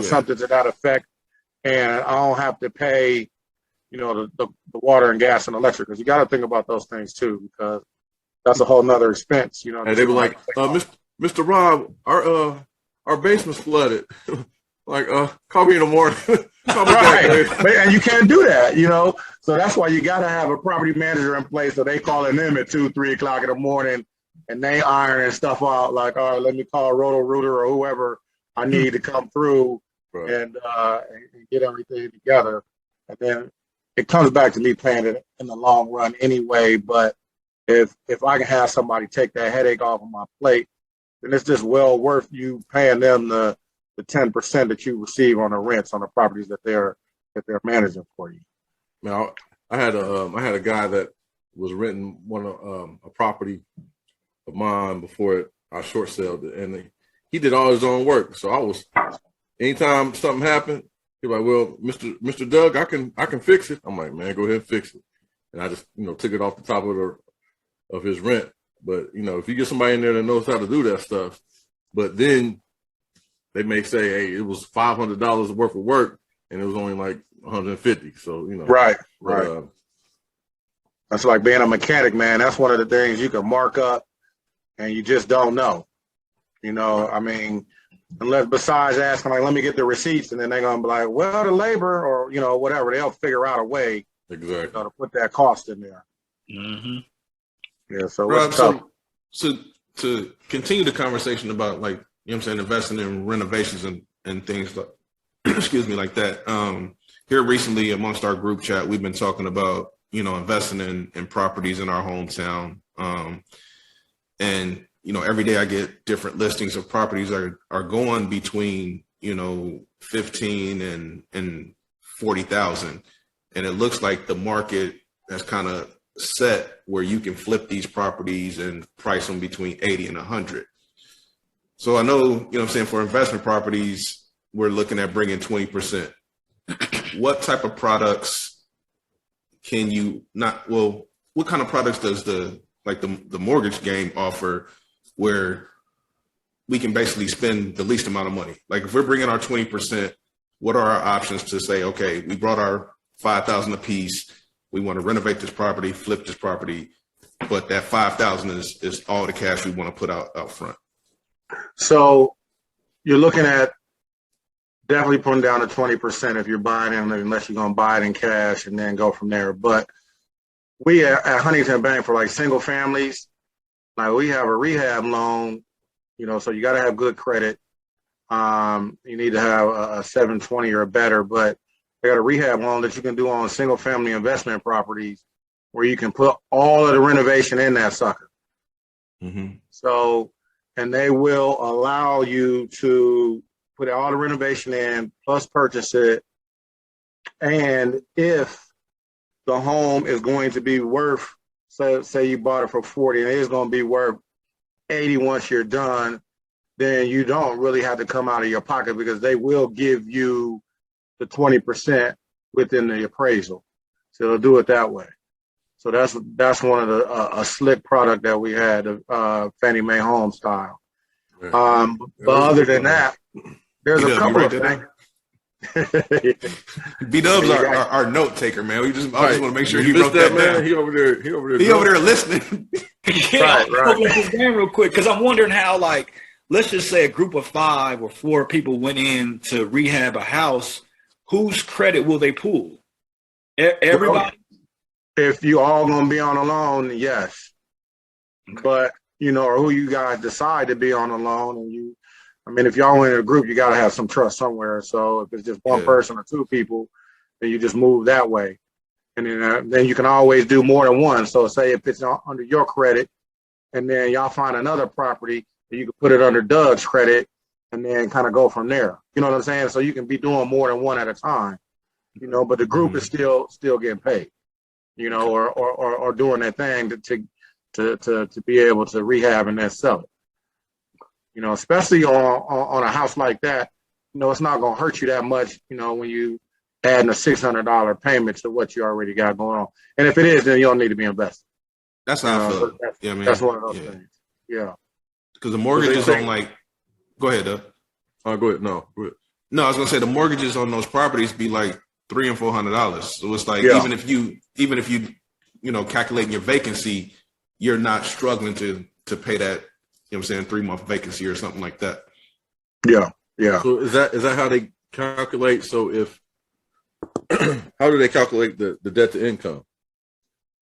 C: Something to that effect, and I don't have to pay, the water and gas and electric, because you got to think about those things too, because that's a whole nother expense.
A: And they were like, Mr. Rob, our basement's flooded. Like, call me in the morning.
C: Right. And you can't do that, So that's why you got to have a property manager in place. So they calling them at 2, 3 o'clock in the morning, and they ironing stuff out. Like, all right, let me call Roto-Rooter or whoever I need to come through and get everything together. And then it comes back to me paying it in the long run anyway. But if I can have somebody take that headache off of my plate, then it's just well worth you paying them the 10% that you receive on the rents on the properties that they're managing for you.
A: Now, I had a guy that was renting a property of mine before I short sold it, and he did all his own work. So anytime something happened, he was like, "Well, Mr. Doug, I can fix it." I'm like, "Man, go ahead and fix it." And I just took it off the top of his rent. But if you get somebody in there that knows how to do that stuff, but then they may say, "Hey, it was $500 worth of work, and it was only like 150." So
C: right. That's like being a mechanic, man. That's one of the things you can mark up, and you just don't know. I mean, unless besides asking, like, let me get the receipts, and then they're gonna be like, well, the labor or whatever, they'll figure out a way
A: exactly
C: to put that cost in there.
G: Mm-hmm.
C: Yeah. So
D: Rob,
C: it's tough.
D: so to continue the conversation about, like, investing in renovations and things like, excuse me, like that. Here recently amongst our group chat, we've been talking about, investing in properties in our hometown. And, every day I get different listings of properties are going between, 15 and 40,000. And it looks like the market has kind of set where you can flip these properties and price them between 80 and 100. So I know, for investment properties, we're looking at bringing 20%. What type of products can you what kind of products does the mortgage game offer where we can basically spend the least amount of money? Like, if we're bringing our 20%, what are our options to say, okay, we brought our 5,000 a piece. We want to renovate this property, flip this property, but that 5,000 is all the cash we want to put out front.
C: So you're looking at definitely putting down to 20% if you're buying it, unless you're going to buy it in cash and then go from there. But we at Huntington Bank, for like single families, like, we have a rehab loan, so you got to have good credit. You need to have a 720 or better, but they got a rehab loan that you can do on single family investment properties where you can put all of the renovation in that sucker.
D: Mm-hmm.
C: So, and they will allow you to put all the renovation in plus purchase it. And if the home is going to be worth, say you bought it for 40 and it's going to be worth 80 once you're done, then you don't really have to come out of your pocket because they will give you the 20% within the appraisal. So they'll do it that way. So that's one of the a slick product that we had, Fannie Mae home style. But other than that, there's a couple of things.
D: B-Dub's our note taker, man. I just want to make sure he wrote that
A: man.
D: down.
A: He over there. He
D: over there listening.
G: Yeah, right. Look this game real quick because I'm wondering how, like, let's just say a group of 5 or 4 people went in to rehab a house. Whose credit will they pull? Everybody.
C: If you all gonna be on a loan, yes. Okay. But or who you guys decide to be on a loan, and if y'all in a group, you gotta have some trust somewhere. So if it's just one person or 2 people, then you just move that way, and then you can always do more than one. So say if it's under your credit, and then y'all find another property, you can put it under Doug's credit, and then kind of go from there. You know what I'm saying? So you can be doing more than one at a time. But the group is still getting paid. Or doing that thing to be able to rehab and then sell it. Especially on a house like that, it's not going to hurt you that much, when you adding a $600 payment to what you already got going on. And if it is, then you don't need to be invested.
D: That's how I feel.
C: That's one of those things. Yeah.
D: Because the mortgage is on go ahead, Doug.
A: Go ahead. No, go ahead.
D: No, I was going to say the mortgages on those properties be like $300 and $400. So it's like, even if you calculating your vacancy, you're not struggling to pay that, 3-month vacancy or something like that.
C: Yeah. Yeah.
A: So is that how they calculate? So how do they calculate the debt to income?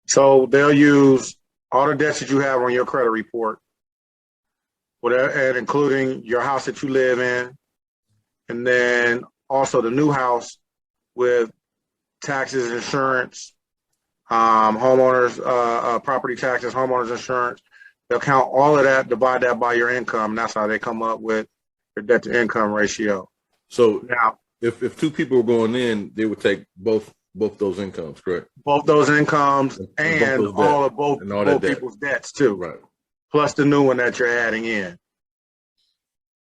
C: So they'll use all the debts that you have on your credit report, whatever, and including your house that you live in, and then also the new house with taxes, insurance, homeowners, property taxes, homeowners insurance. They'll count all of that, divide that by your income, and that's how they come up with your debt to income ratio.
A: So now, if 2 people were going in, they would take both those incomes, correct?
C: Both those incomes and both people's debts too,
A: right?
C: Plus the new one that you're adding in.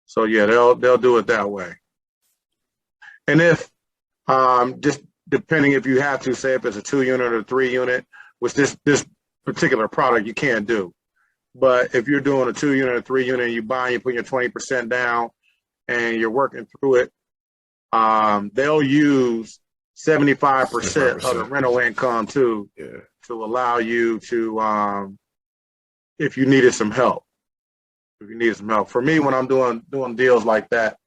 C: So yeah, they'll do it that way. And if just depending if you have to, say if it's a 2-unit or 3-unit, which this particular product you can't do. But if you're doing a 2-unit or 3-unit, you put your 20% down and you're working through it, they'll use 75% of the rental income to allow you to, if you needed some help. For me, when I'm doing deals like that,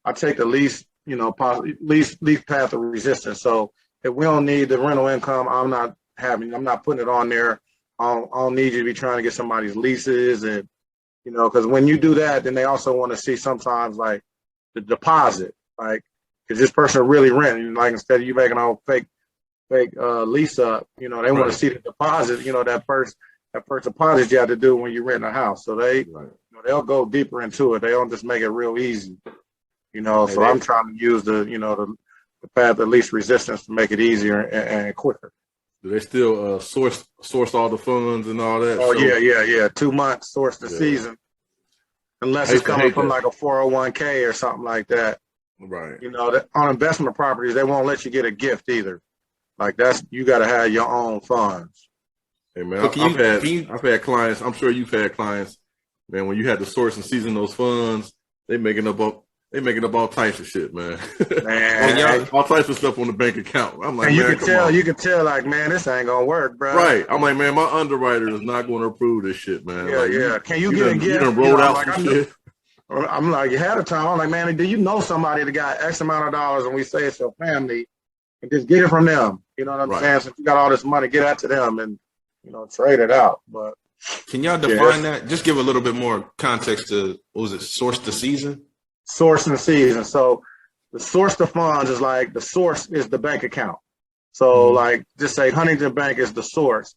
C: I take the least path of resistance. So if we don't need the rental income, I'm not putting it on there. I don't need you to be trying to get somebody's leases and, because when you do that, then they also want to see sometimes like the deposit, like, is this person really renting? Like instead of you making a fake lease up, they want to see the deposit, that first deposit you have to do when you rent a house. So they'll go deeper into it. They don't just make it real easy. So I'm trying to use the path of least resistance to make it easier and quicker.
A: Do they still source all the funds and all that?
C: Oh, yeah. 2 months source the season, unless it's coming from like a 401k or something like that.
A: Right.
C: On investment properties, they won't let you get a gift either. Like you got to have your own funds.
A: Hey man, I've had clients. I'm sure you've had clients, man. When you had to source and season those funds, they making up all types of shit, man. All types of stuff on the bank account. I'm like,
C: and you can tell, like, man, this ain't gonna work, bro.
A: Right. I'm like, man, my underwriter is not going to approve this shit, man.
C: Yeah. Can you get a gift?
A: You done rolled out some shit.
C: I'm like, ahead of time. I'm like, man, do you know somebody that got X amount of dollars, and we say it's your family, and just get it from them. You know what I'm saying? Since you got all this money, get that to them and trade it out. But
D: can y'all define that? Just give a little bit more context to source the season?
C: Source and season. So the source the funds is like the source is the bank account. So like just say Huntington Bank is the source,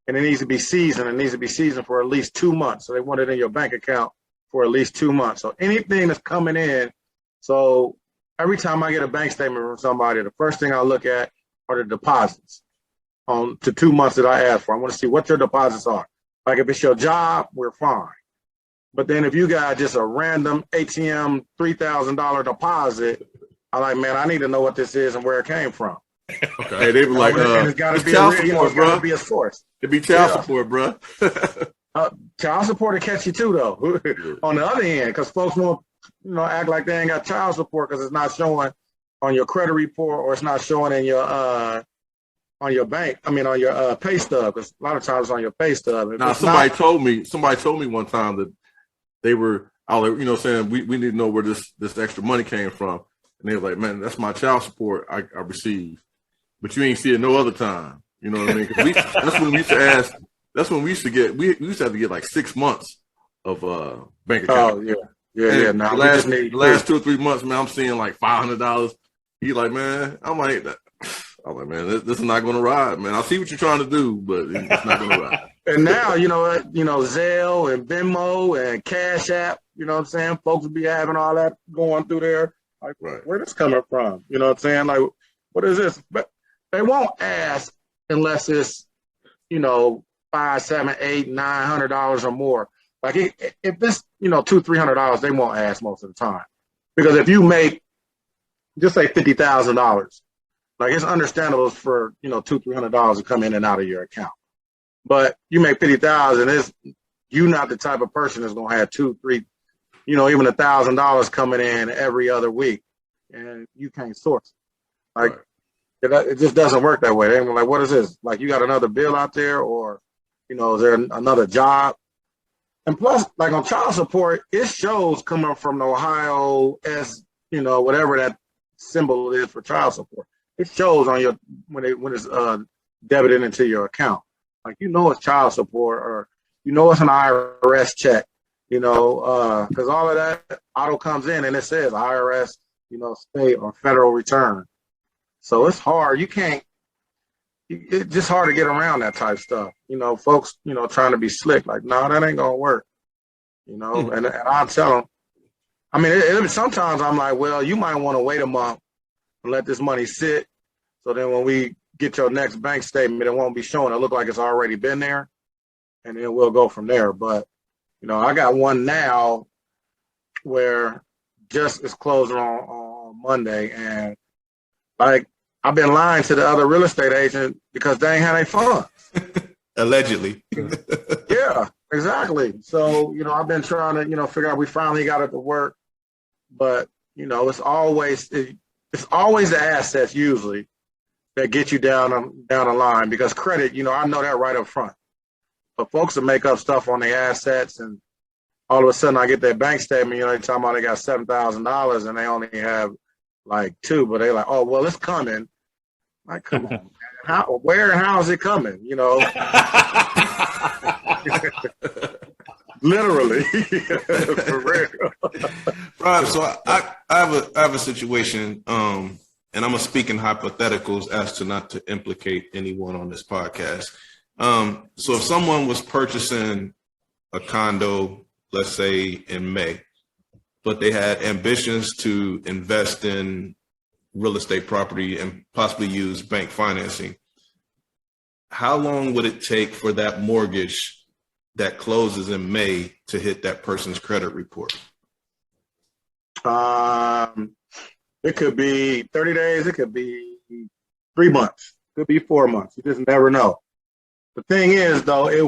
C: and it needs to be seasoned. It needs to be seasoned for at least 2 months. So they want it in your bank account for at least 2 months. So anything that's coming in, so every time I get a bank statement from somebody, the first thing I look at are the deposits on to 2 months that I asked for. I want to see what your deposits are. Like if it's your job, we're fine. But then if you got just a random ATM $3,000 deposit, I'm like, man, I need to know what this is and where it came from.
A: Okay, they be like,
C: and it's got to be
A: child
C: a,
A: support, bro.
C: Be a source.
A: It be child support, bro.
C: Child support will catch you too, though. On the other hand, because folks won't, act like they ain't got child support because it's not showing on your credit report or it's not showing in your on your bank. I mean, on your pay stub, because a lot of times it's on your pay stub.
A: Now, somebody told me one time that they were, saying we need to know where this extra money came from, and they were like, man, that's my child support I received, but you ain't see it no other time. You know what I mean? 'Cause that's when we used to ask. That's when we used to get. We used to have to get like 6 months of bank account.
C: Oh yeah. Now
A: the last 2 or 3 months, man, I'm seeing like $500. He like, man, I'm like, man, this is not going to ride, man. I see what you're trying to do, but it's not going to ride.
C: And now, Zelle and Venmo and Cash App, you know what I'm saying? Folks will be having all that going through there. Like,
A: right.
C: Where this coming from? You know what I'm saying? Like, what is this? But they won't ask unless it's, $500, $700, $800, $900 or more. Like if it's, $200, $300, they won't ask most of the time. Because if you make, just say $50,000, like it's understandable for, $200, $300 to come in and out of your account. But you make 50,000, you're not the type of person that's gonna have $200, $300, even $1,000 coming in every other week, and you can't source it. Like it just doesn't work that way. They're like, what is this? Like you got another bill out there, or is there another job? And plus, like on child support, it shows coming from the Ohio whatever that symbol is for child support. It shows on your when it's debited into your account. Like it's child support, or it's an IRS check. Because all of that auto comes in and it says IRS, state or federal return. So it's hard. It's just hard to get around that type of stuff. Folks, trying to be slick, like, no, that ain't gonna work. And I'll tell them. I mean, sometimes I'm like, well, you might want to wait a month and let this money sit. So then when we get your next bank statement, it won't be showing. It'll look like it's already been there, and then we'll go from there. But, I got one now where just is closing on Monday, and like I've been lying to the other real estate agent because they ain't had any funds.
D: Allegedly.
C: Yeah, exactly. So, I've been trying to, figure out, we finally got it to work, but, it's always the assets usually that get you down the line, because credit, I know that right up front. But folks will make up stuff on their assets, and all of a sudden I get their bank statement, they're talking about they got $7,000 and they only have like $2, but they're like, oh, well, it's coming. Like, come on, man. Where and how is it coming? Literally. For real.
D: Right. So I have a situation, and I'm gonna speak in hypotheticals as to not to implicate anyone on this podcast. So if someone was purchasing a condo, let's say in May, but they had ambitions to invest in real estate property and possibly use bank financing, how long would it take for that mortgage that closes in May to hit that person's credit report?
C: It could be 30 days. It could be 3 months. It could be 4 months. You just never know. The thing is, though, they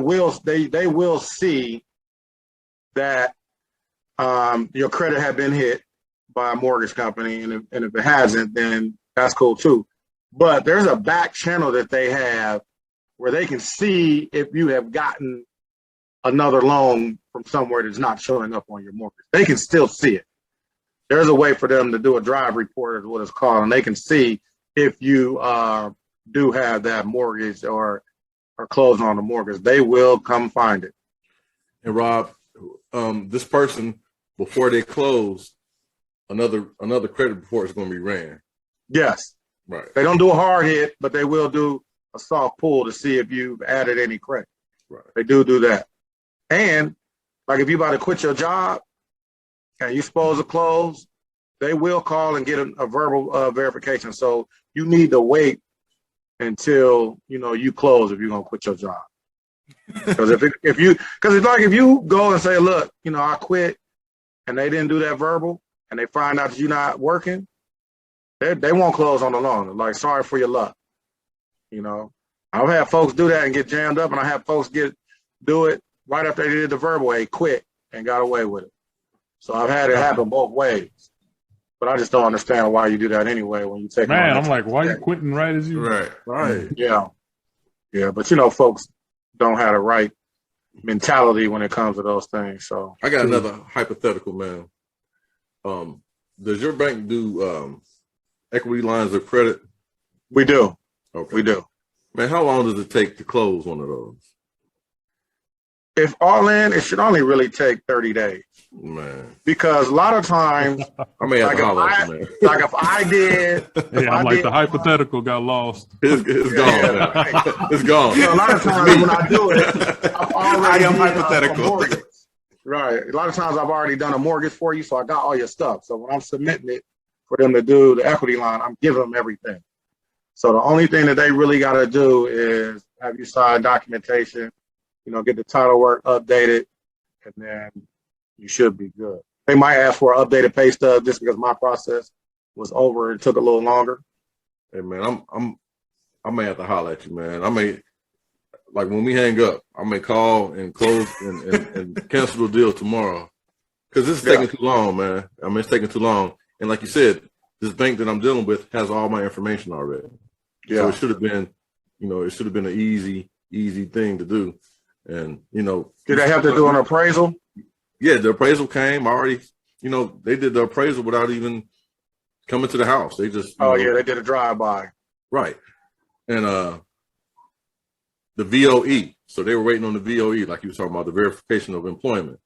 C: will see that your credit had been hit by a mortgage company, and if it hasn't, then that's cool too. But there's a back channel that they have where they can see if you have gotten another loan from somewhere that's not showing up on your mortgage. They can still see it. There's a way for them to do a drive report, is what it's called, and they can see if you do have that mortgage or close on the mortgage. They will come find it.
A: And Rob, this person, before they close, another credit report is going to be ran.
C: Yes.
A: Right.
C: They don't do a hard hit, but they will do a soft pull to see if you've added any credit.
A: Right.
C: They do that. And like if you about to quit your job and you supposed to close, they will call and get a verbal verification. So you need to wait until you close if you're gonna quit your job. Because if it's like if you go and say, look, I quit, and they didn't do that verbal, and they find out that you're not working, they won't close on the loan. Like, sorry for your luck. I've had folks do that and get jammed up, and I have folks do it right after they did the verbal. They quit and got away with it. So I've had it happen both ways. But I just don't understand why you do that anyway when you take.
B: Man, I'm like, why are you quitting right as you?
A: Right.
C: Yeah. But folks don't have the right mentality when it comes to those things. So
A: I got another hypothetical, man. Does your bank do equity lines of credit?
C: We do.
A: Okay.
C: We do.
A: Man, how long does it take to close one of those?
C: If all in, it should only really take 30 days.
A: Man.
C: Because a lot of times,
A: I may have to holler at you, man.
C: Like if I did.
B: The hypothetical got lost.
A: It's gone. Man. It's gone.
C: A lot of times when I do it, I've already
D: I am hypothetical.
C: Right. A lot of times I've already done a mortgage for you, so I got all your stuff. So when I'm submitting it for them to do the equity line, I'm giving them everything. So the only thing that they really got to do is have you sign documentation, get the title work updated, and then you should be good. They might ask for an updated pay stub just because my process was over and took a little longer.
A: Hey man, I may have to holler at you, man. I may, like when we hang up, I may call and close and cancel the deal tomorrow. Because this is taking too long, man. I mean, it's taking too long. And like you said, this bank that I'm dealing with has all my information already. Yeah. So it should have been, it should have been an easy thing to do. And,
C: did they have to do an appraisal?
A: Yeah, the appraisal came already, they did the appraisal without even coming to the house. They just,
C: they did a drive-by.
A: Right. And the VOE. So they were waiting on the VOE, like you were talking about, the verification of employment.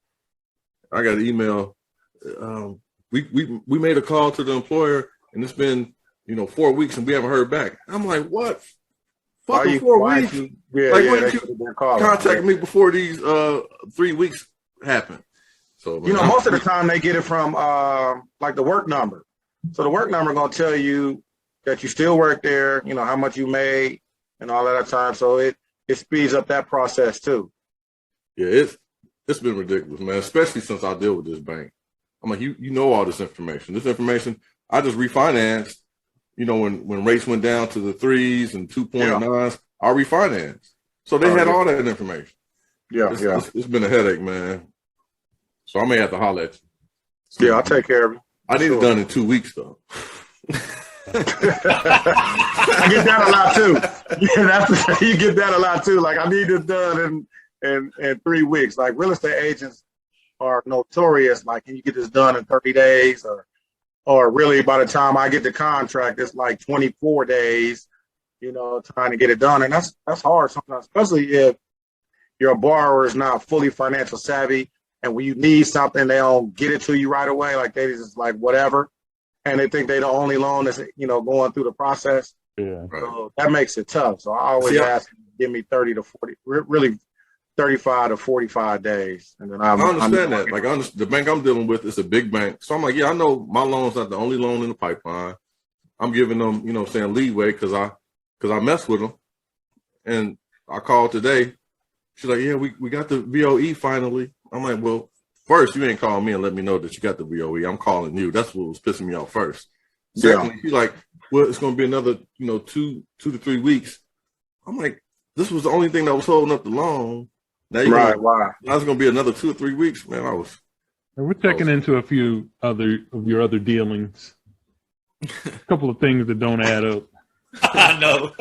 A: I got an email. We made a call to the employer, and it's been 4 weeks, and we haven't heard back. I'm like, what? Fucking 4 weeks? Why didn't you contact me before these 3 weeks happened? So
C: most of the time they get it from like the work number. So the work number gonna tell you that you still work there, how much you made and all that time. So it speeds up that process too.
A: Yeah, it's been ridiculous, man. Especially since I deal with this bank. I'm like, you know all this information. This information I just refinanced. When rates went down to the 3s and 2.9s, I refinanced. So they had all that information. It's been a headache, man. So I may have to holler at you.
C: Yeah, I'll take care of you.
A: I need it done in 2 weeks, though.
C: I get that a lot too. Yeah, you get that a lot too. Like I need it done in 3 weeks. Like real estate agents are notorious. Like, can you get this done in 30 days? Or really by the time I get the contract, it's like 24 days, trying to get it done. And that's hard sometimes, especially if your borrower is not fully financial savvy. And when you need something, they don't get it to you right away. Like they just like whatever. And they think they're the only loan that's, going through the process.
B: Yeah.
C: So that makes it tough. So I always ask them to give me 30 to 40, really 35 to 45 days. And then I
A: understand that. Like the bank I'm dealing with is a big bank. So I'm like, yeah, I know my loan's not the only loan in the pipeline. I'm giving them, leeway because I mess with them. And I called today. She's like, yeah, we got the VOE finally. I'm like, well, first, you ain't calling me and let me know that you got the VOE. I'm calling you. That's what was pissing me off first. Secondly, she's like, well, it's going to be another, 2 to 3 weeks. I'm like, this was the only thing that was holding up the loan. Now
C: wow.
A: Now it's going to be another 2 or 3 weeks, man.
B: We're checking into a few of your other dealings. A couple of things that don't add up.
G: I know.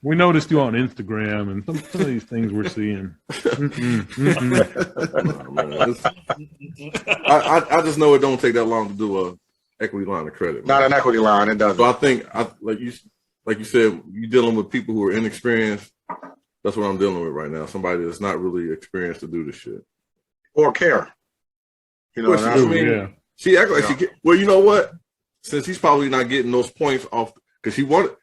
B: We noticed you on Instagram and some of these things we're seeing.
A: I just know it don't take that long to do a equity line of credit.
C: Man. Not an equity line, it doesn't.
A: So I think, like you said, you're dealing with people who are inexperienced. That's what I'm dealing with right now. Somebody that's not really experienced to do this shit
C: or care.
A: She act like she. Well, you know what? since he's probably not getting those points off because she wanted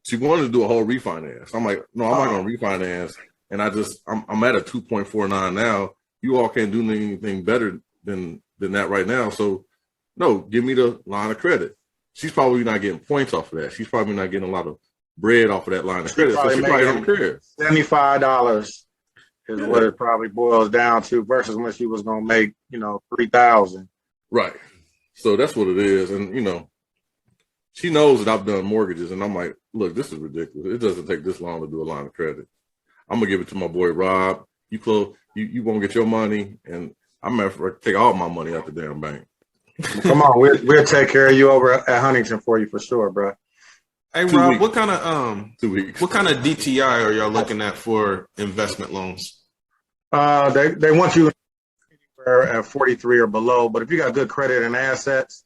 A: to do a whole refinance. I'm like, no, I'm not going to refinance. And I'm at a 2.49 now. You all can't do anything better than that right now. So no, give me the line of credit. She's probably not getting points off of that. She's probably not getting a lot of bread off of that line of credit. So she probably don't care.
C: $75 is what it probably boils down to versus when she was going to make, $3,000.
A: Right. So that's what it is. And, she knows that I've done mortgages. And I'm like, look, this is ridiculous. It doesn't take this long to do a line of credit. I'm going to give it to my boy, Rob. You close, you won't get your money. And I'm going to take all my money out the damn bank.
C: Come on. We'll take care of you over at Huntington for you for sure, bro.
D: Hey, Rob, what kind of 2 weeks? What kind of DTI are y'all looking at for investment loans?
C: They want you at 43 or below, but if you got good credit and assets,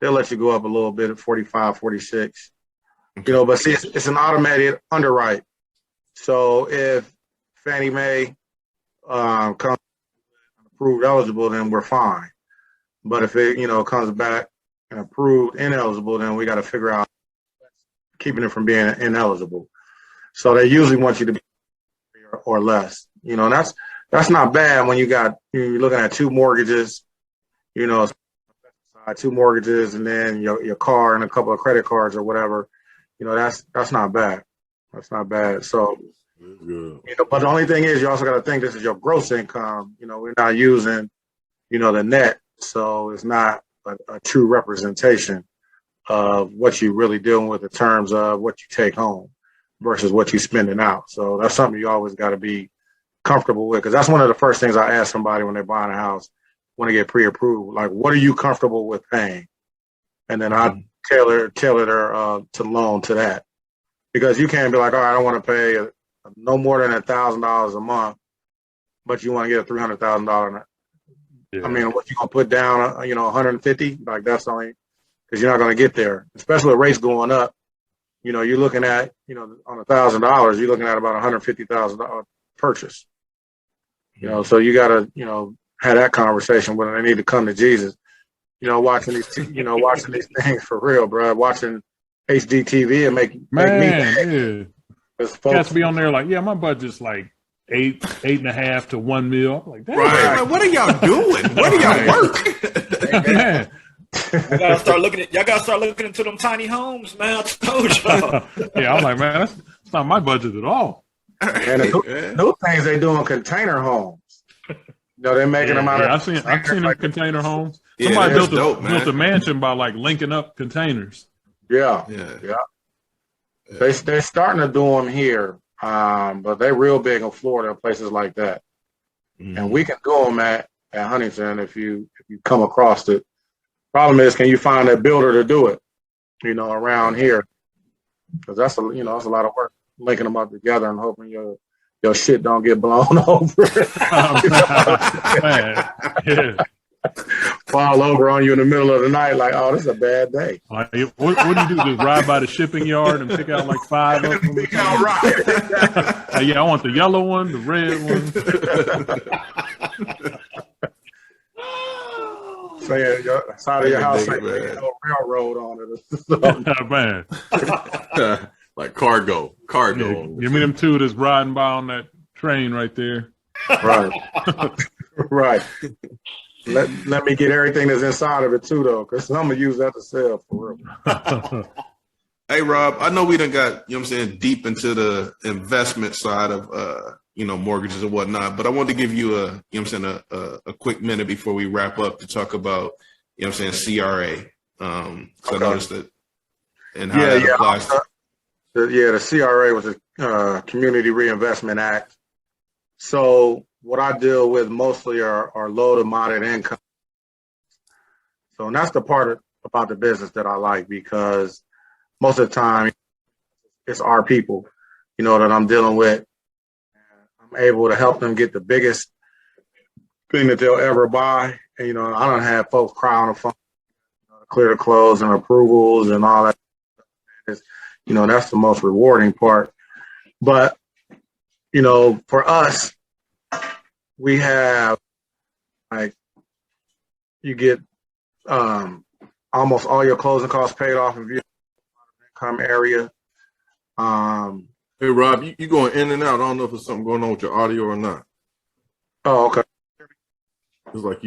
C: they'll let you go up a little bit at 45, 46.
D: Okay.
C: But see, it's an automated underwrite. So if Fannie Mae comes approved eligible, then we're fine. But if it, comes back and approved ineligible, then we got to figure out keeping it from being ineligible. So they usually want you to be or less. That's not bad when you're looking at two mortgages, 2 mortgages, and then your car and a couple of credit cards or whatever. That's not bad. That's not bad. So, but the only thing is you also got to think this is your gross income. We're not using, the net. So it's not a true representation of what you're really dealing with in terms of what you take home versus what you're spending out. So that's something you always got to be comfortable with, because that's one of the first things I ask somebody when they're buying a house when they get pre-approved. Like, what are you comfortable with paying? And then I tailor their to loan to that, because you can't be like, all right, I don't want to pay no more than $1,000 a month, but you want to get a $300,000. Yeah. I mean, what you gonna put down? 150? Like, that's only because you're not going to get there, especially with rates going up. You're looking at, on $1,000, you're looking at about $150,000 purchase. So you got to, have that conversation when they need to come to Jesus. Watching these things for real, bro. Watching HDTV and make me mad.
B: Cats be on there like, yeah, my budget's like $8.5 to $1 million. I'm like, damn.
D: Right. Like, what are y'all doing? Where do y'all work?
B: Man.
G: Y'all gotta start looking into them tiny homes, man. I told y'all.
B: Yeah, I'm like, man, that's not my budget at all.
C: And the new things they do in container homes. They're making them out of.
B: I've seen them container homes. Somebody built a mansion by like linking up containers.
C: Yeah. They're starting to do them here, but they're real big in Florida and places like that. And we can do them at Huntington if you come across it. Problem is, can you find a builder to do it? Around here, because that's a lot of work linking them up together and hoping your shit don't get blown over. Fall over on you in the middle of the night, like, oh, this is a bad day.
B: What do you do? Just ride by the shipping yard and pick out like 5 of them? Right. Yeah, I want the yellow one, the red one.
C: So your side of your house like a railroad on it.
B: Man.
A: Like cargo. Yeah,
B: give me them 2 that's riding by on that train right there.
C: Right. Right. Let me get everything that's inside of it too, though, because I'm gonna use that to sell for real.
D: Hey, Rob, I know we done got, deep into the investment side of mortgages and whatnot, but I wanted to give you a quick minute before we wrap up to talk about, CRA. So I noticed that and how that applies to.
C: The CRA was a Community Reinvestment Act. So what I deal with mostly are low to moderate income. So, and that's the part about the business that I like, because most of the time it's our people, that I'm dealing with. I'm able to help them get the biggest thing that they'll ever buy. And, I don't have folks cry on the phone, clear the close and approvals and all that. That's the most rewarding part. But, for us, we have, like, you get almost all your closing costs paid off if you're in the income area.
A: Hey, Rob, you going in and out. I don't know if there's something going on with your audio or not.
C: Oh, okay.
A: It's like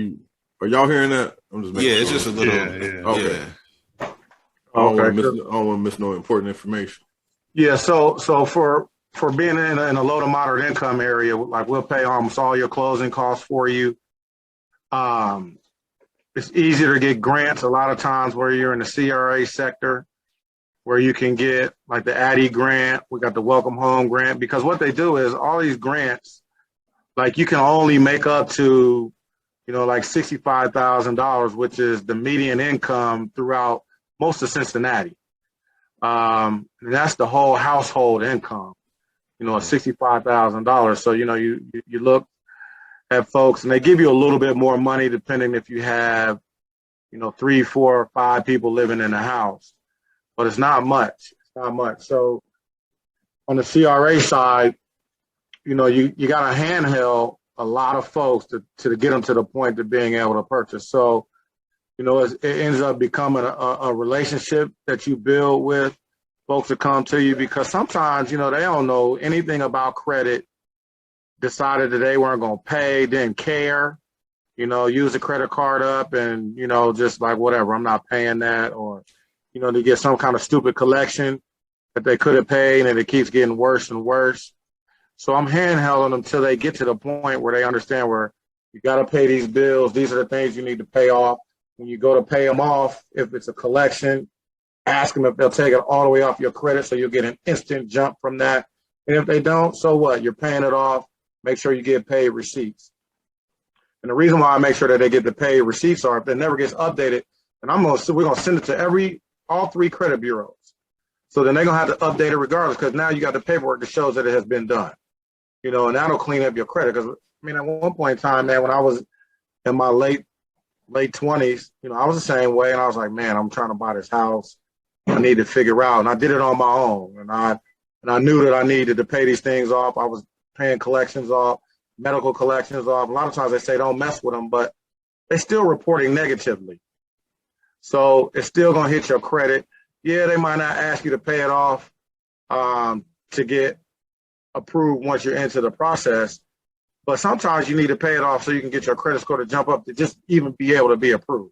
A: are y'all hearing that? I'm just making
D: Yeah, it's
A: sure.
D: just a little.
A: Okay.
D: Yeah.
A: I don't
C: Okay.
A: want to miss no important information.
C: Yeah, so for being in a low to moderate income area, like we'll pay almost all your closing costs for you. It's easier to get grants a lot of times where you're in the CRA sector, where you can get like the Addy grant. We got the Welcome Home grant, because what they do is all these grants, like you can only make up to, like $65,000, which is the median income throughout most of Cincinnati. And that's the whole household income, $65,000. So, you look at folks and they give you a little bit more money depending if you have, 3, 4, or 5 people living in the house, but it's not much. It's not much. So on the CRA side, you got to handheld a lot of folks to get them to the point of being able to purchase. So, it ends up becoming a relationship that you build with folks that come to you, because sometimes, they don't know anything about credit, decided that they weren't going to pay, didn't care, use the credit card up and, just like, whatever, I'm not paying that, or, they get some kind of stupid collection that they could have paid and it keeps getting worse and worse. So I'm handhelding them until they get to the point where they understand where you got to pay these bills. These are the things you need to pay off. When you go to pay them off, if it's a collection, ask them if they'll take it all the way off your credit so you'll get an instant jump from that. And if they don't, so what? You're paying it off. Make sure you get paid receipts. And the reason why I make sure that they get the paid receipts are if it never gets updated, and we're gonna send it to all 3 credit bureaus. So then they're gonna have to update it regardless, because now you got the paperwork that shows that it has been done. And that'll clean up your credit. Because at one point in time, man, when I was in my late 20s, I was the same way, and I was like, man, I'm trying to buy this house. I need to figure out, and I did it on my own, and I knew that I needed to pay these things off. I was paying collections off, medical collections off. A lot of times they say don't mess with them, but they're still reporting negatively. So it's still going to hit your credit. Yeah, they might not ask you to pay it off to get approved once you're into the process, but sometimes you need to pay it off so you can get your credit score to jump up to just even be able to be approved.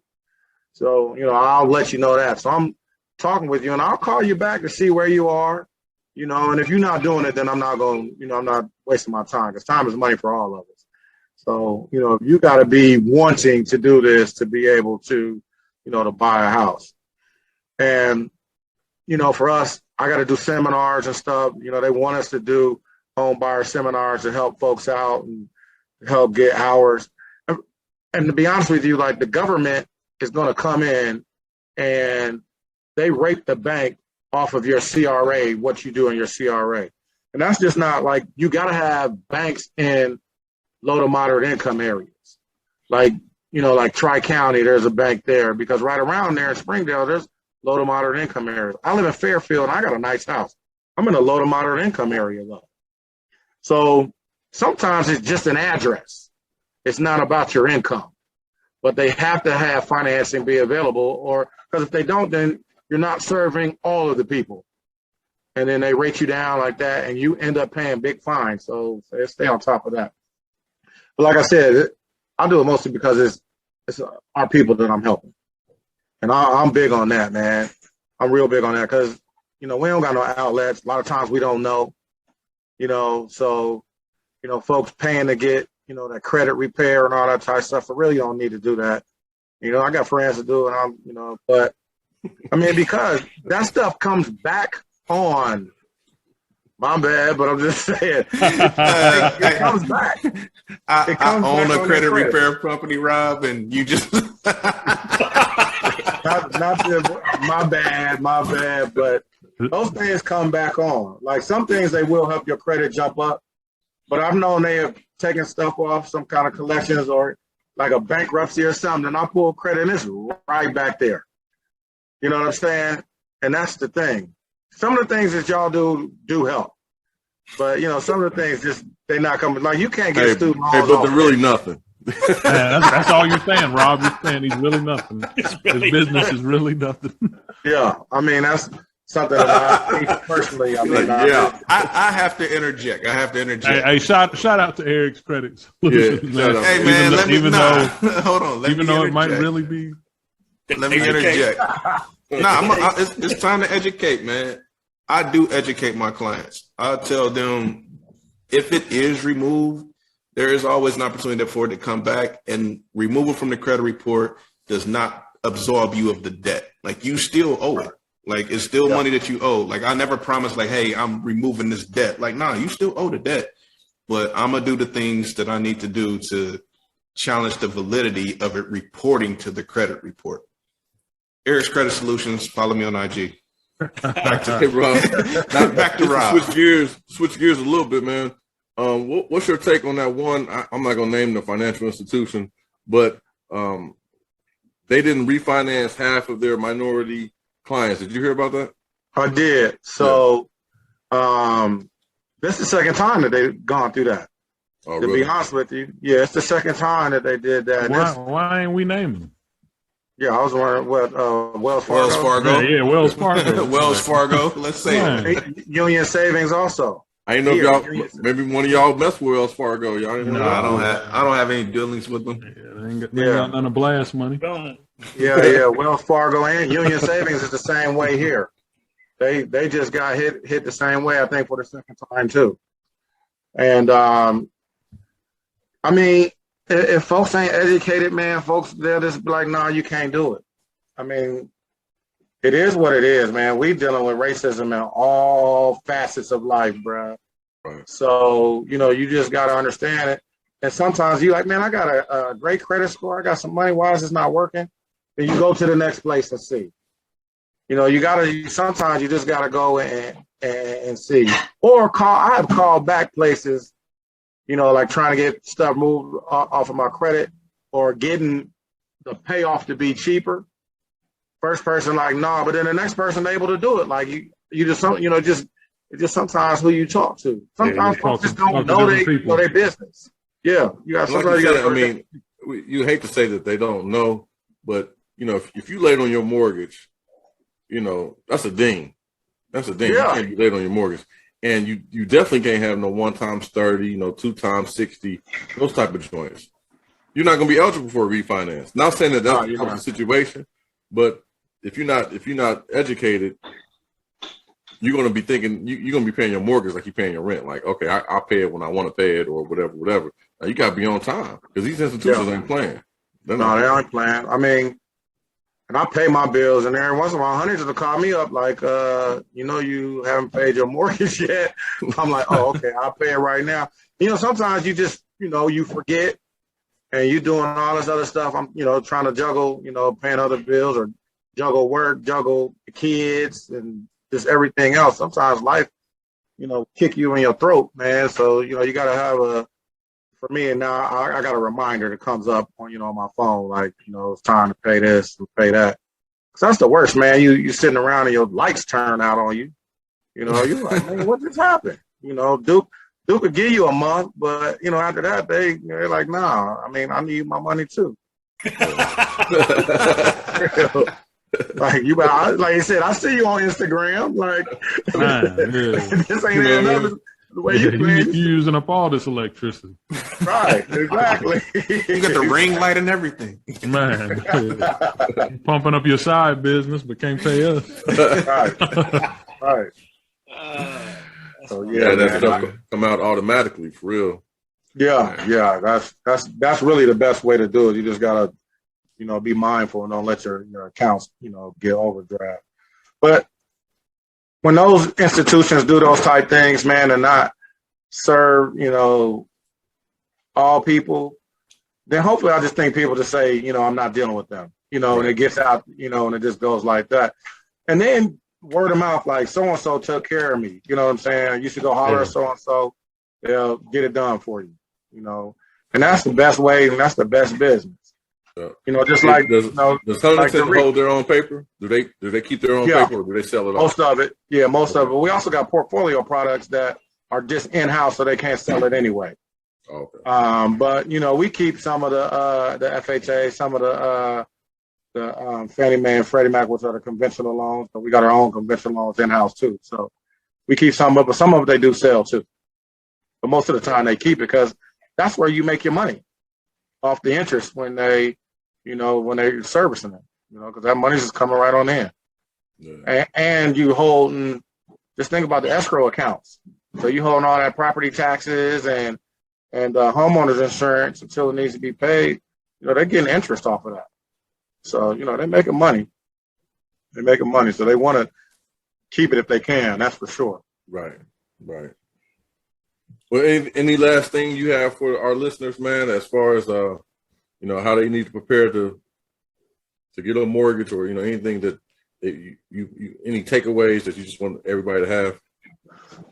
C: So, I'll let you know that. So I'm talking with you, and I'll call you back to see where you are, and if you're not doing it, then I'm not going, I'm not wasting my time, because time is money for all of us. So, you got to be wanting to do this to be able to, to buy a house. And, for us, I got to do seminars and stuff. They want us to do home buyer seminars to help folks out and help get hours. And to be honest with you, like the government is going to come in and they rate the bank off of your CRA, what you do in your CRA. And that's just not like, you got to have banks in low to moderate income areas. Like, like Tri-County, there's a bank there, because right around there in Springdale, there's low to moderate income areas. I live in Fairfield and I got a nice house. I'm in a low to moderate income area though. So sometimes it's just an address. It's not about your income, but they have to have financing be available, or because if they don't, then you're not serving all of the people. And then they rate you down like that and you end up paying big fines. So stay on top of that. But like I said, I do it mostly because it's our people that I'm helping. And I'm big on that, man. I'm real big on that because, we don't got no outlets. A lot of times we don't know, so, folks paying to get, that credit repair and all that type of stuff. I really don't need to do that. I got friends that do it, but because that stuff comes back on. My bad, but I'm just saying. It comes back.
D: I own a credit repair company, Rob, and you just.
C: My bad, but those things come back on. Like some things, they will help your credit jump up, but I've known they have taken stuff off some kind of collections or like a bankruptcy or something, and I pull credit and it's right back there. You know what I'm saying? And that's the thing. Some of the things that y'all do help, but some of the things just they're not coming. Like you can't get student loans.
A: But they're really nothing.
B: That's all you're saying, Rob. You're saying he's really nothing. His business is really nothing.
C: Yeah, I mean that's something that I think personally. I mean,
D: I have to interject.
B: Hey, shout out to Eric's Credit Solutions, man.
D: Hey man, hold on.
B: Even though it might really be.
D: Let me interject. It's time to educate, man. I do educate my clients. I tell them if it is removed, there is always an opportunity for it to come back, and removal from the credit report does not absolve you of the debt. Like you still owe it. Like it's still money that you owe. Like I never promised like, hey, I'm removing this debt. Like, nah, you still owe the debt, but I'm gonna do the things that I need to do to challenge the validity of it reporting to the credit report. Eric's Credit Solutions, follow me on IG. Back to Rob. Back to Rob.
A: Switch gears a little bit, man. What's your take on that one? I'm not gonna name the financial institution, but they didn't refinance half of their minority clients. Did you hear about that?
C: I did. So, this is the second time that they've gone through that.
A: Oh,
C: to
A: really?
C: be honest with you, yeah, it's the second time that they did that.
B: Why ain't we naming them?
C: Yeah, I was wondering what Wells Fargo.
B: Yeah, Wells Fargo.
D: Wells Fargo. Let's say
C: Union Savings also.
A: I didn't know if y'all, maybe one of y'all mess with Wells Fargo. Y'all didn't know.
D: No, I don't have any dealings with them.
B: Yeah, they ain't got none of blast money.
C: Yeah. Wells Fargo and Union Savings is the same way here. They just got hit the same way, I think, for the second time too. And I mean, if folks ain't educated, man, folks they'll just be like, "No, you can't do it." I mean, it is what it is, man. We dealing with racism in all facets of life, bro.
A: Right.
C: So you just gotta understand it. And sometimes you like, man, I got a great credit score. I got some money. Why is this not working? Then you go to the next place and see. Sometimes you just gotta go and see, or call. I have called back places. Like trying to get stuff moved off of my credit or getting the payoff to be cheaper. First person like, nah, but then the next person able to do it. Like you just just sometimes who you talk to. Sometimes folks just don't know their business. Yeah, you got somebody.
A: Like I mean, you hate to say that they don't know, but if you late on your mortgage, that's a ding. That's a ding.
C: Yeah.
A: You can't be late on your mortgage. And you definitely can't have no 1 times 30, 2 times 60, those type of joints. You're not going to be eligible for a refinance. Not saying that that's the situation, but if you're not educated, you're going to be thinking you're going to be paying your mortgage like you're paying your rent. Like, okay, I'll pay it when I want to pay it or whatever. Now you got to be on time because these institutions ain't playing. They
C: aren't playing. I mean, and I pay my bills, and every once in a while, hundreds will call me up like, you haven't paid your mortgage yet. I'm like, oh, okay, I'll pay it right now. Sometimes you just, you forget, and you doing all this other stuff. I'm, trying to juggle, paying other bills or juggle work, juggle the kids, and just everything else. Sometimes life, kick you in your throat, man. So, you got to have for me, and now I got a reminder that comes up on, on my phone, like, it's time to pay this and pay that. Cause that's the worst, man. You sitting around and your lights turn out on you. You're like, man, what just happened? Duke could give you a month, but after that, they're like, nah, I mean, I need my money too. Like like you said, I see you on Instagram. Like, this ain't another. The way
B: you're using up all this electricity.
C: Right, exactly.
D: You got the ring light and everything.
B: Man, pumping up your side business, but can't pay us.
C: Right. So
A: that stuff come out automatically for real.
C: Yeah. That's really the best way to do it. You just gotta, be mindful and don't let your accounts, get overdraft. But when those institutions do those type things, man, and not serve, all people, then hopefully I just think people just say, I'm not dealing with them, and it gets out, and it just goes like that. And then word of mouth, like so-and-so took care of me. You know what I'm saying? You should go holler at so-and-so, they'll get it done for you, and that's the best way, and that's the best business. Just like
A: does Huntington hold their own paper? Do they keep their own paper, or do they sell it?
C: Most of it, most of it. We also got portfolio products that are just in house, so they can't sell it anyway.
A: Okay.
C: But we keep some of the FHA, some of the Fannie Mae and Freddie Mac, which are the conventional loans. But we got our own conventional loans in house too. So we keep some of it, but some of it they do sell too. But most of the time they keep it because that's where you make your money off the interest when they, when they're servicing it. Because that money's just coming right on in. Yeah. And you holding. Just think about the escrow accounts. So you holding all that property taxes and homeowners insurance until it needs to be paid. They're getting interest off of that. So they're making money. They're making money. So they want to keep it if they can. That's for sure.
A: Right. Well, any last thing you have for our listeners, man, as far as how they need to prepare to get a mortgage or anything that you any takeaways that you just want everybody to have?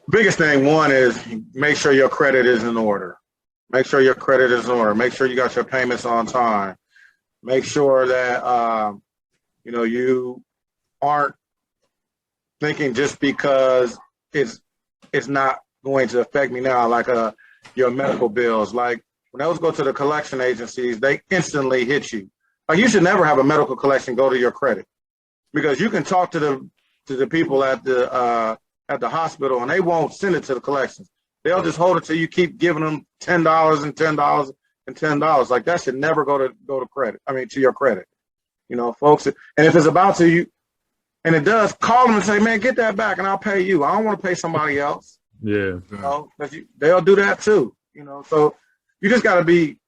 C: Biggest thing, one is make sure your credit is in order. Make sure your credit is in order. Make sure you got your payments on time. Make sure that you aren't thinking just because it's not going to affect me now, like your medical bills. Like when those go to the collection agencies, they instantly hit you. Like you should never have a medical collection go to your credit. Because you can talk to the people at the hospital and they won't send it to the collections. They'll just hold it till you keep giving them $10 and $10 and $10. Like that should never go to credit. I mean to your credit, folks. And if it's about to you, and it does, call them and say, man, get that back and I'll pay you. I don't want to pay somebody else.
B: Yeah.
C: They'll do that too. So you just got to be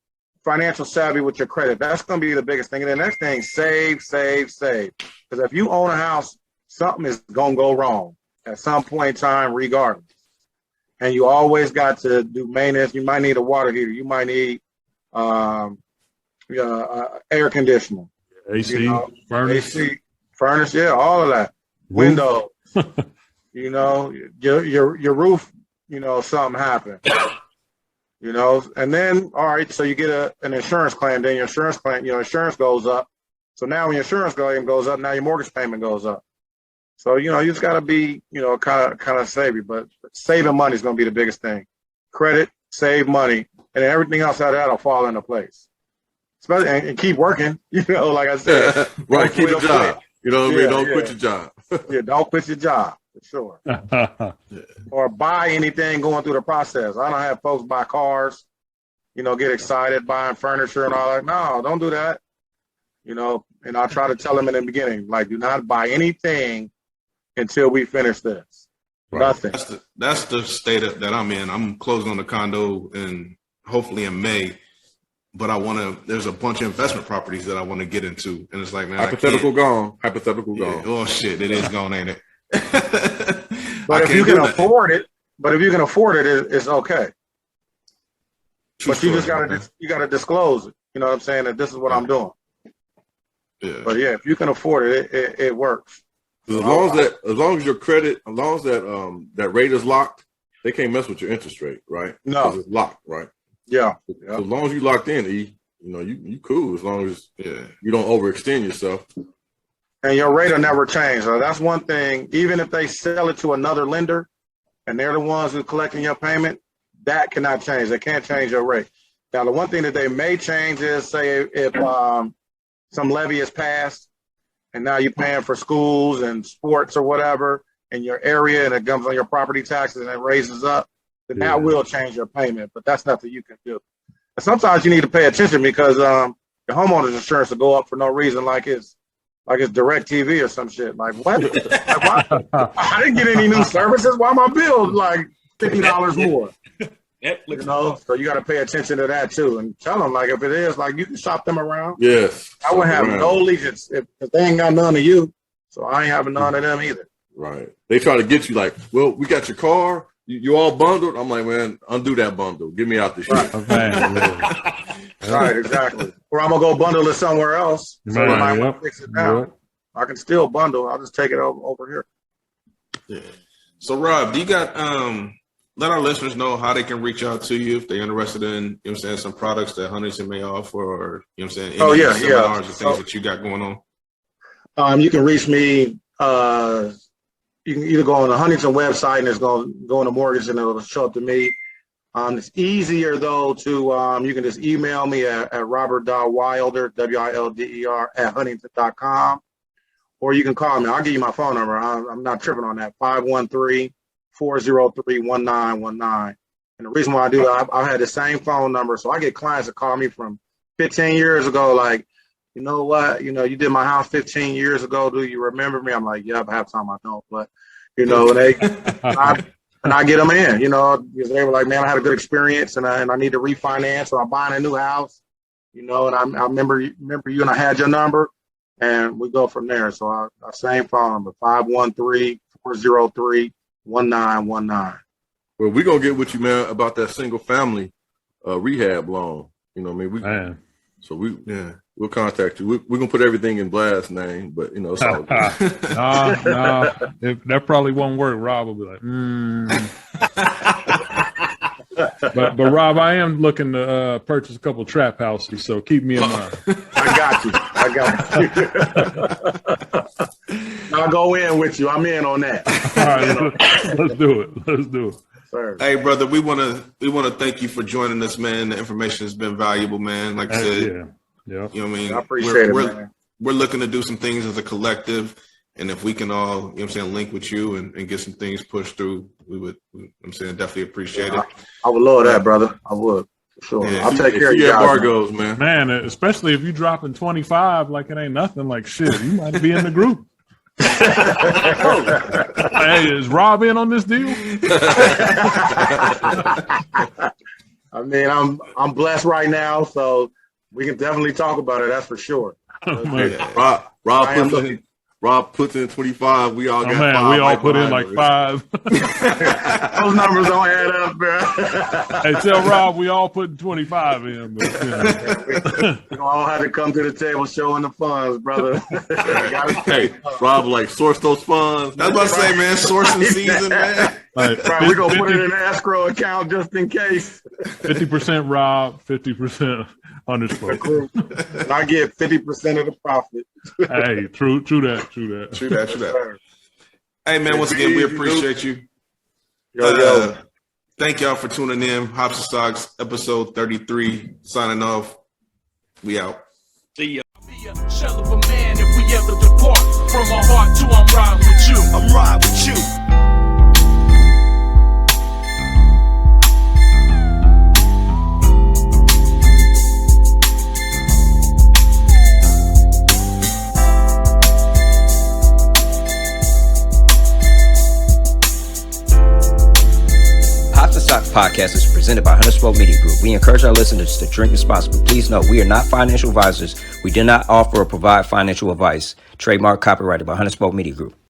C: financial savvy with your credit. That's going to be the biggest thing. And the next thing, save. Because if you own a house, something is going to go wrong at some point in time, regardless. And you always got to do maintenance. You might need a water heater. You might need air conditioner.
B: AC, furnace.
C: Furnace, yeah, all of that. Windows. Your roof, something happened. And then, all right, so you get an insurance claim, then your insurance goes up. So now when your insurance claim goes up, now your mortgage payment goes up. So, you just got to be, kind of savvy, but saving money is going to be the biggest thing. Credit, save money, and everything else out of that will fall into place. Especially, and keep working, like I said.
A: Right, keep your job. Don't quit your job.
C: Yeah, don't quit your job. For sure. Or buy anything going through the process. I don't have folks buy cars, get excited buying furniture and all that. No, don't do that. And I try to tell them in the beginning, like, do not buy anything until we finish this. Right. Nothing.
D: That's the state that I'm in. I'm closing on the condo hopefully in May. But there's a bunch of investment properties that I want to get into. And it's like, man,
A: Hypothetical gone.
D: Oh shit, it is gone, ain't it?
C: But if you can afford it, it's okay. But you just gotta disclose it. You know what I'm saying? That this is what I'm doing.
D: Yeah.
C: But yeah, if you can afford it, it works.
A: As long as your credit, as long as that rate is locked, they can't mess with your interest rate, right?
C: No,
A: it's locked, right?
C: Yeah.
A: So as long as you locked in, you cool. As long as you don't overextend yourself.
C: And your rate will never change. So that's one thing. Even if they sell it to another lender, and they're the ones who's collecting your payment, that cannot change. They can't change your rate. Now, the one thing that they may change is, say, if some levy is passed, and now you're paying for schools and sports or whatever in your area, and it comes on your property taxes and it raises up, then that will change your payment. But that's nothing you can do. And sometimes you need to pay attention because the homeowner's insurance will go up for no reason, like it's Direct TV or some shit. Like, what? Like, why? I didn't get any new services. Why my bill like $50 more? So you got to pay attention to that too, and tell them, like, if it is, like, you can shop them around.
A: Yes,
C: I would have no allegiance if they ain't got none of you, so I ain't having none of them either.
A: Right? They try to get you like, well, we got your car. You all bundled. I'm like, man, undo that bundle. Get me out this shit.
C: Right, exactly. Or I'm gonna go bundle it somewhere else. So I might want to fix it now. I can still bundle. I'll just take it over here.
D: Yeah. So Rob, do you got let our listeners know how they can reach out to you if they're interested in, some products that Huntington may offer, or seminars and things that you got going on?
C: You can reach me. You can either go on the Huntington website and it's going to go into mortgage and it'll show up to me, It's easier though to you can just email me at robert.wilder, WILDER at huntington.com, or you can call me. I'll give you my phone number. I'm not tripping on that. 513-403-1919. And the reason why I do that, I've had the same phone number, so I get clients that call me from 15 years ago, like, you know what, you did my house 15 years ago. Do you remember me? I'm like, yep, half time I don't, but and I get them in, because they were like, man, I had a good experience and I need to refinance, or I'm buying a new house, and I remember you and I had your number, and we go from there. So our same phone number, 513-403-1919.
A: Well, we're going to get with you, man, about that single family rehab loan. So we'll contact you. We're going to put everything in Blad's name, but, it's all good.
B: That probably won't work. Rob will be like, But Rob, I am looking to purchase a couple trap houses, so keep me in mind.
C: I got you. I'll go in with you. I'm in on that.
B: All right, let's do it.
C: Sir.
D: Hey, brother, we want to thank you for joining us, man. The information has been valuable, man. Like I said,
B: yeah.
D: You know what I mean?
C: I appreciate it, man.
D: We're looking to do some things as a collective, and if we can all, link with you and get some things pushed through, we would. Definitely appreciate it.
C: I would love that, brother. I would. For sure.
D: Yeah.
C: I'll take care of you guys.
A: Bargos, man.
B: Man, especially if you dropping 25 like it ain't nothing, like shit, you might be in the group. Hey, is Rob in on this deal?
C: I mean, I'm blessed right now, so we can definitely talk about it. That's for sure.
A: Rob puts in 25. We all got 5.
B: We all put in like 5.
C: Those numbers don't add up, bro.
B: Hey, tell Rob we all put 25 in. But,
C: we all had to come to the table showing the funds, brother.
A: Hey, Rob, like, source those funds.
D: I was about to say, man, sourcing season, man.
B: Right,
C: we're going to put it in an escrow account just in case.
B: 50% Rob, 50% Underspoke.
C: I get 50% of the profit.
B: Hey, true that.
D: Hey, man, once again, we appreciate you.
C: Yo.
D: Thank y'all for tuning in. Hops and Stocks, episode 33. Signing off. We out.
G: See ya.
F: Be a shell of a man if we ever depart. From my heart to I'm riding with you. I'm riding with you.
E: Podcast is presented by Huntington Media Group. We encourage our listeners to drink responsibly. Please note, we are not financial advisors. We do not offer or provide financial advice. Trademark copyrighted by Huntington Media Group.